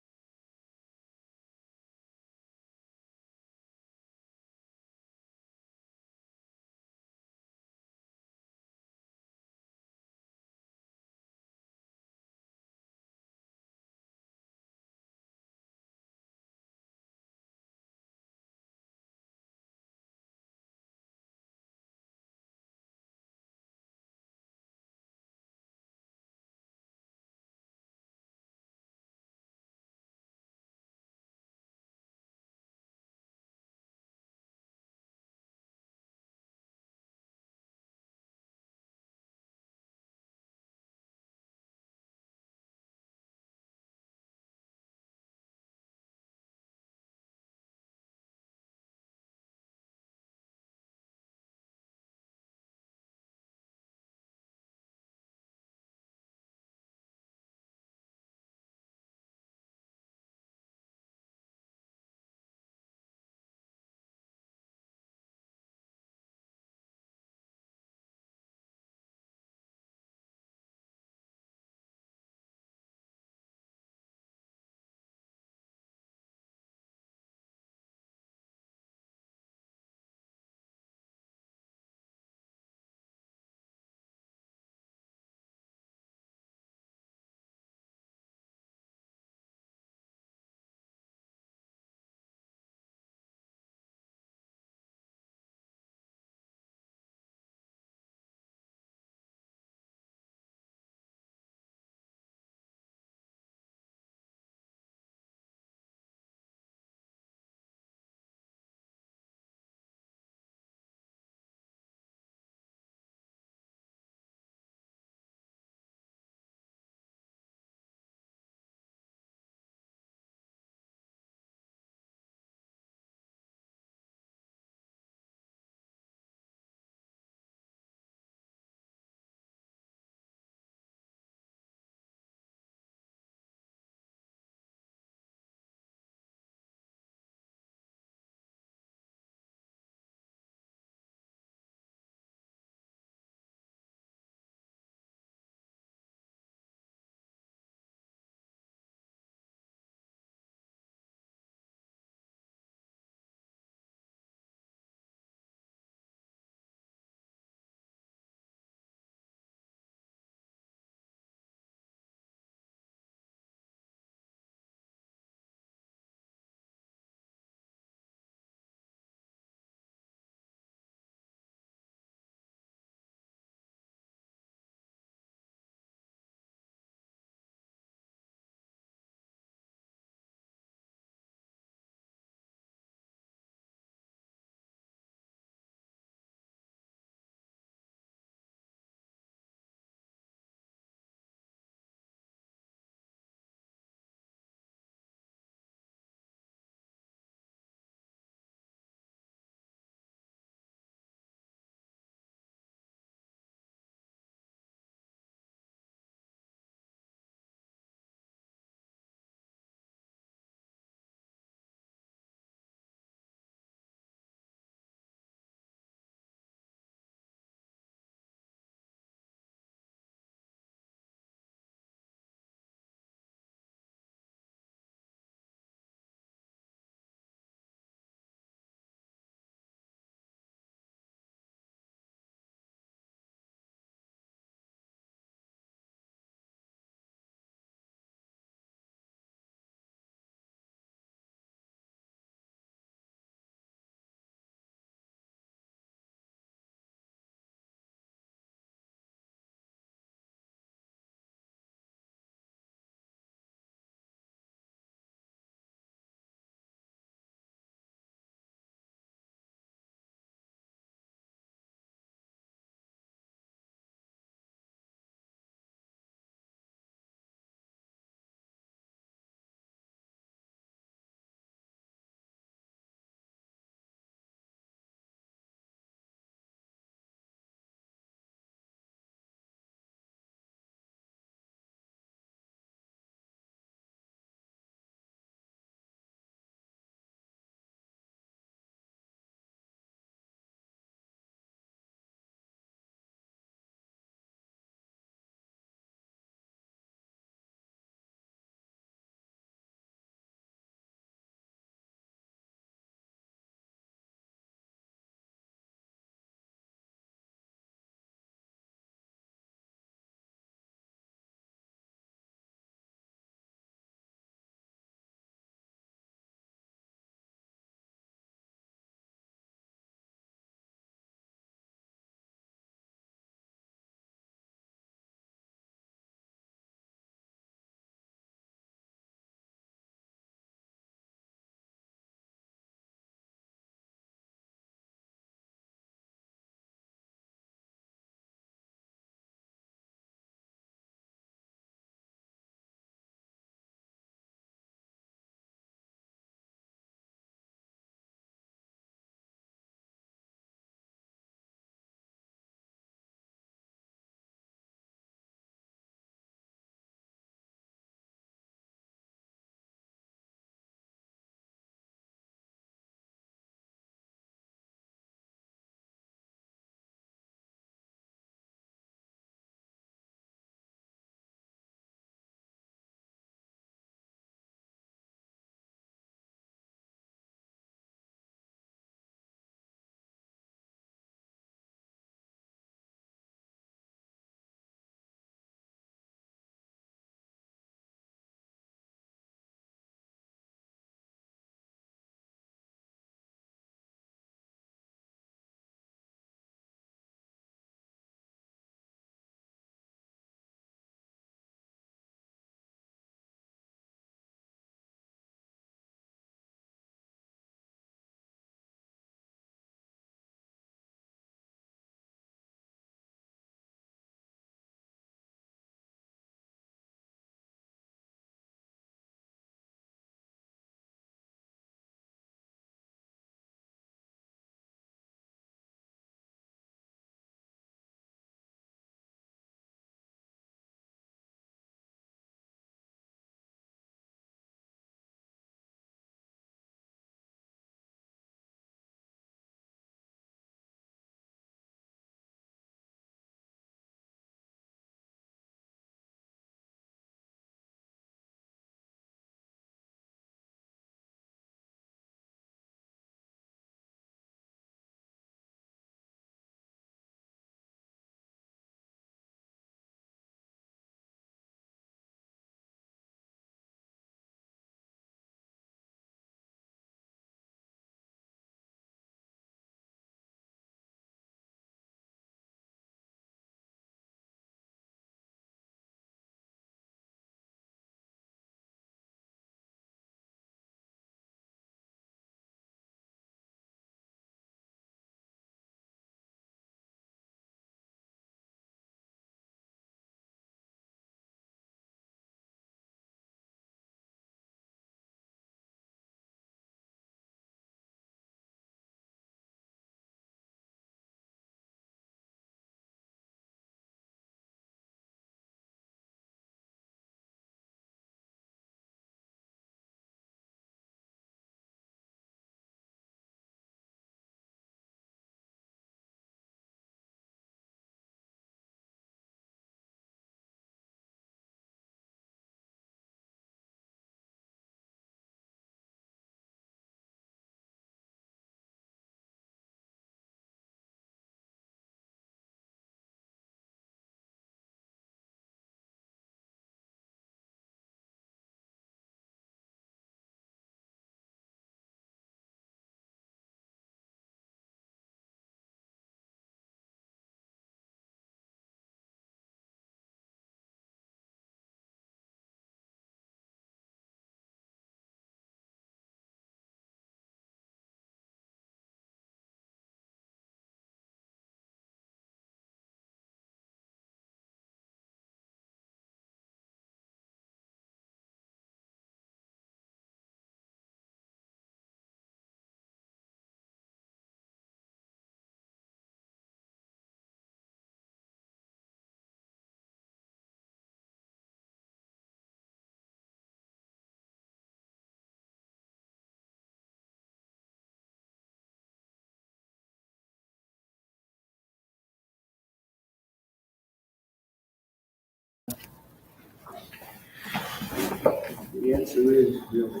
The answer is really,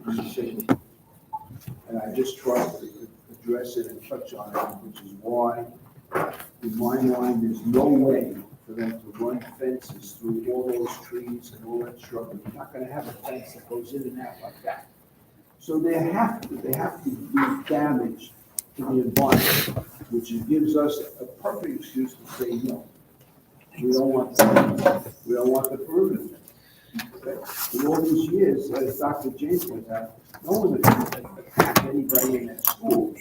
I'm saying, and I just tried to address it and touch on it, which is why, in my mind, there's no way for them to run fences through all those trees and all that shrubbery. You're not gonna have a fence that goes in and out like that. So they have to do damage to the environment, which gives us a perfect excuse to say no. We don't want the perimeter fence. Okay? In all these years, as Dr. James pointed out, no one has attacked anybody in that school.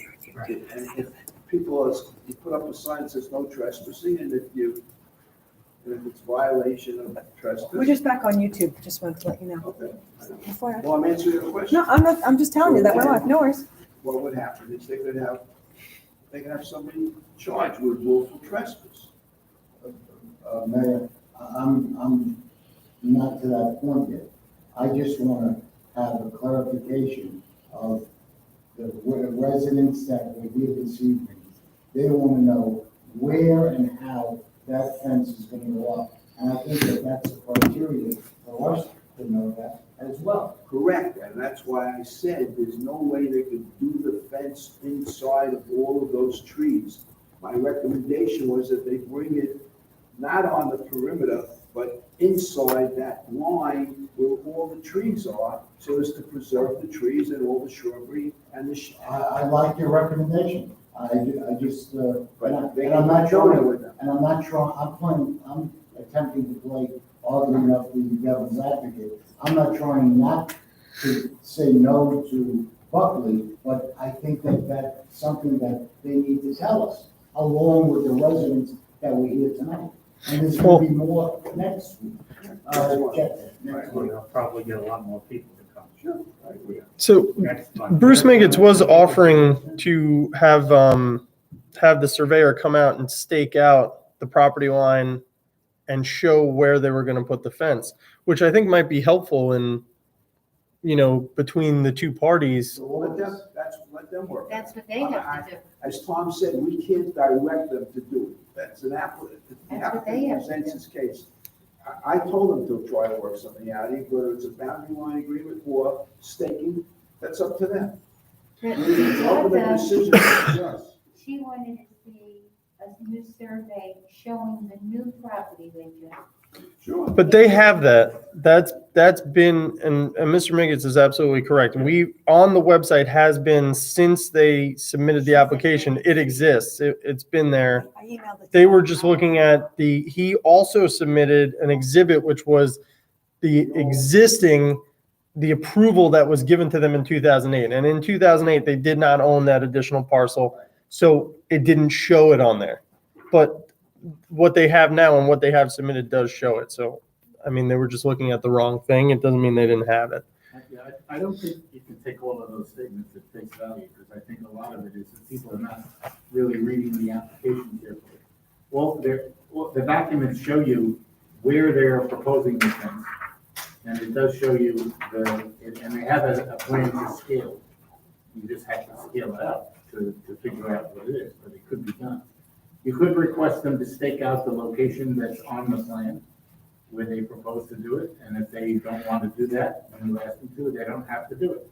And if people, you put up a sign that says no trespassing, and if it's violation of trespass. We're just back on YouTube, just wanted to let you know. Okay. FYI. Well, I'm answering your question. No, I'm not, I'm just telling you that we're live, no worries. What would happen is they could have somebody charged with willful trespass. Mayor, I'm not to that point yet. I just want to have a clarification of the residents that were here this evening. They want to know where and how that fence is going to go up. And I think that that's a criteria for us to know that as well. Correct, and that's why I said there's no way they could do the fence inside of all of those trees. My recommendation was that they bring it not on the perimeter, but inside that line where all the trees are, so as to preserve the trees and all the shrubbery and the. I like your recommendation. I just, and They I'm not doing it trying, with them. and I'm not trying, I'm attempting to play arguing up the devil's advocate. I'm not trying not to say no to Buckley, but I think that that's something that they need to tell us, along with the residents that were here tonight. And there's gonna be more next week. Next week. I'll probably get a lot more people to come. Sure. So Bruce Miggets was offering to have the surveyor come out and stake out the property line and show where they were going to put the fence, which I think might be helpful in, between the two parties. So let them work. That's what they have to do. As Tom said, we can't direct them to do it. That's an applicant. The That's what they have to presents his case. I told them to try to work something out, whether it's a boundary line agreement or staking, that's up to them. But The ultimate decision is us. she wanted to see a new survey showing the new property they just. Sure. But they have that. That's been, and Mr. Miggets is absolutely correct. We, on the website has been, since they submitted the application, it exists. It's been there. I emailed it. They were just looking at he also submitted an exhibit, which was the approval that was given to them in 2008. And in 2008, they did not own that additional parcel. So it didn't show it on there. But what they have now and what they have submitted does show it. So, I mean, they were just looking at the wrong thing. It doesn't mean they didn't have it. I don't think you can take all of those statements at face value, because I think a lot of it is that people are not really reading the application carefully. The documents show you where they're proposing the fence, and it does show you and they have a plan to scale. You just have to scale it up to figure out what it is, but it could be done. You could request them to stake out the location that's on the plan where they propose to do it, and if they don't want to do that, when you ask them to, they don't have to do it.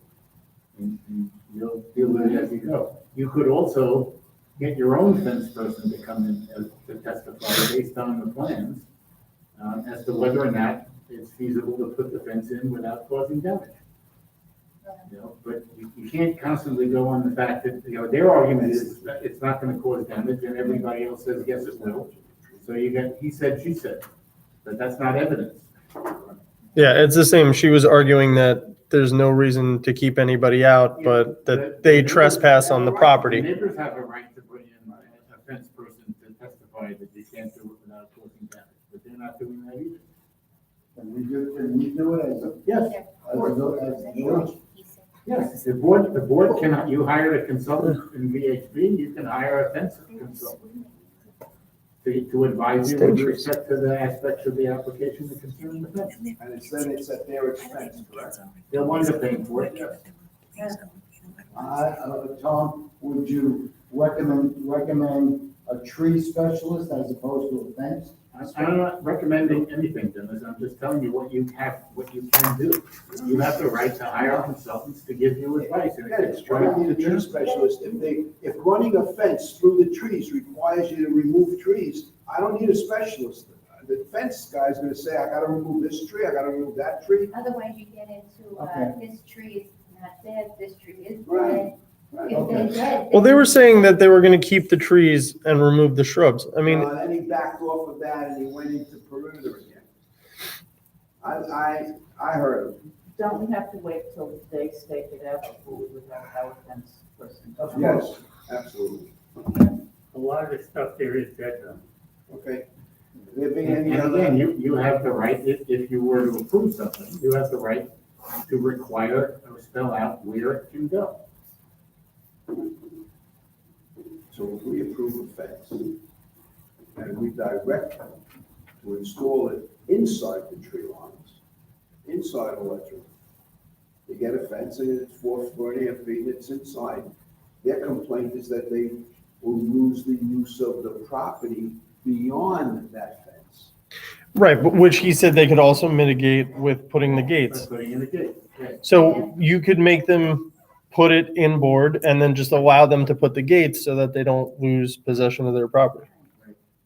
And you'll deal with it as you go. You could also get your own fence person to come in to testify based on the plans as to whether or not it's feasible to put the fence in without causing damage. But you can't constantly go on the fact that, their argument is that it's not going to cause damage, and everybody else says, yes, it will. So you get, he said, she said, but that's not evidence. Yeah, it's the same. She was arguing that there's no reason to keep anybody out, but that they trespass on the property. The neighbors have a right to bring in a fence person to testify that they can't do it without causing damage, but they're not doing that either. And we do it as a, yes, as a village. Yes, the board cannot, you hire a consultant in VHB, you can hire a fence consultant to advise you with respect to the aspects of the application that concern the fence. And it's at their expense, correct? They'll wind up paying for it, yes. Tom, would you recommend a tree specialist as opposed to a fence. I'm not recommending anything, Dennis, I'm just telling you what you can do. You have the right to hire consultants to give you advice. And Again, it's why you need a tree specialist. If running a fence through the trees requires you to remove trees, I don't need a specialist. The fence guy's gonna say, I gotta remove this tree, I gotta remove that tree. Otherwise you get into, Okay. this tree is not dead, this tree is Right. dead. Right. If they're dead. Well, they were saying that they were gonna keep the trees and remove the shrubs. I mean, Then he backed off of that and he went into perimeter again. I heard him. Don't we have to wait till they stake it out before we would have our fence person? Yes, absolutely. A lot of the stuff there is dead though. Okay. There being And any again, other, you have the right, if you were to approve something, you have the right to require or spell out where it can go. so if we approve a fence and we direct them to install it inside the tree lines, inside electric, they get a fence and it's 4.5 feet and it's inside. Their complaint is that they will lose the use of the property beyond that fence. right, but which he said they could also mitigate with putting the gates. That's putting in the gate. Okay. So you could make them put it inboard and then just allow them to put the gates so that they don't lose possession of their property.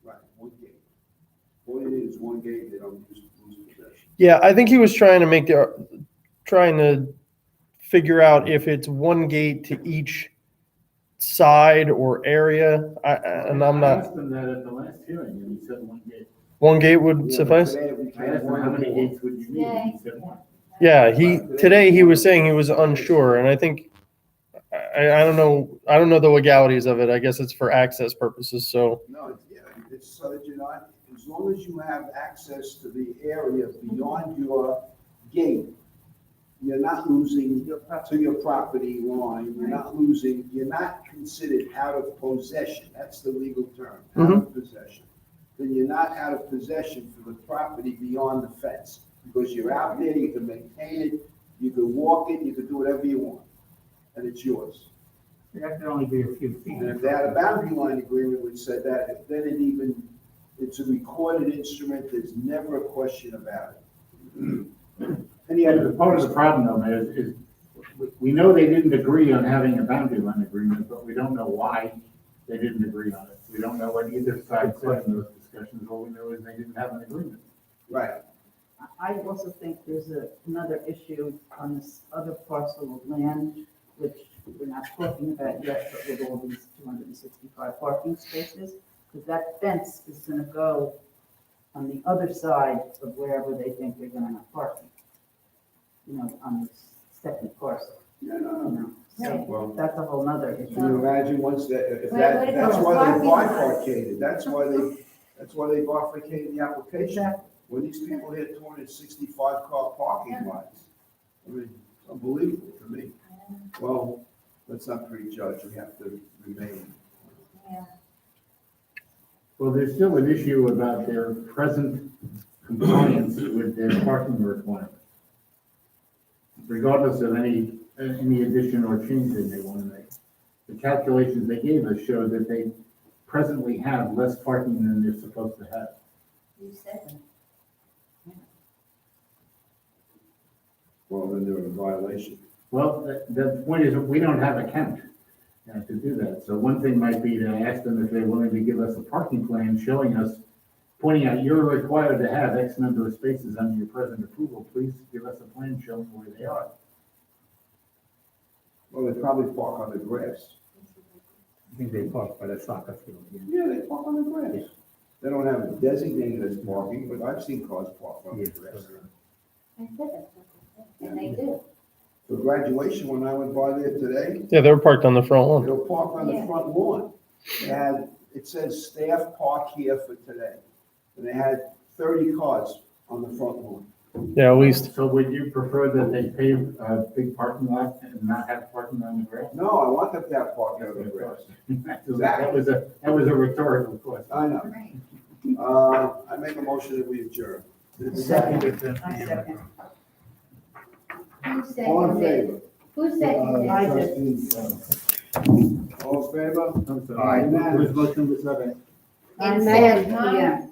Right, one gate. All you need is one gate, they don't lose possession. Yeah, I think he was trying to figure out if it's one gate to each side or area. And I'm I not, asked him that at the last hearing, and he said one gate. one gate would suffice? Today, we I can't asked him how many gates would you need, and he said one. Yeah, today he was saying he was unsure, and I think, I don't know the legalities of it. I guess it's for access purposes, so. No, it's so that you're not, as long as you have access to the area beyond your gate, you're not losing to your property line, you're not considered out of possession, that's the legal term, out of possession. Then you're not out of possession for the property beyond the fence, because you're out there, you can maintain it, you can walk it, you can do whatever you want, and it's yours. That could only be a few feet. And if they had a boundary line agreement which said that, then it's a recorded instrument, there's never a question about it. And Part of the problem though, Mayor, is we know they didn't agree on having a boundary line agreement, but we don't know why they didn't agree on it. We don't know what either side said in those discussions. All we know is they didn't have an agreement. Right. I also think there's another issue on this other parcel of land, which we're not talking about yet, but with all these 265 parking spaces, because that fence is gonna go on the other side of wherever they think they're gonna have parking. You know, on the second parcel, Yeah, no, you know, so Well, that's a whole nother issue. can you imagine once that, if Where would it that's go? why they Parking lots. bifurcated, that's why they bifurcated the application. When these people had 265 car parking lots, I mean, it's unbelievable to me. Well, let's not prejudge, we have to remain. Yeah. Well, there's still an issue about their present compliance with their parking requirements. Regardless of any addition or change they may want to make. The calculations they gave us show that they presently have less parking than they're supposed to have. You said that. Well, then they're in violation. Well, the point is, we don't have a count to do that. So one thing might be to ask them if they're willing to give us a parking plan showing us, pointing out, you're required to have X number of spaces under your present approval. Please give us a plan showing where they are. Well, they probably park on the grass. I think they park by the soccer field. Yeah, they park on the grass. They don't have it designated as parking, but I've seen cars park on the grass. I said that. And they do. For graduation, when I went by there today, Yeah, they were parked on the front lawn. they'll park on the Yeah. front lawn. It says staff park here for today. And they had 30 cars on the front lawn. Yeah, at least. So would you prefer that they pave a big parking lot and not have parking on the grass? No, I want them to have parking on the grass. That was a rhetorical question. I know. I make a motion that we adjourn. Second. Who All in seconded it? favor? Who seconded it? I did. Trustees, All in favor? I'm sorry. Where's motion number 7? Inside, huh?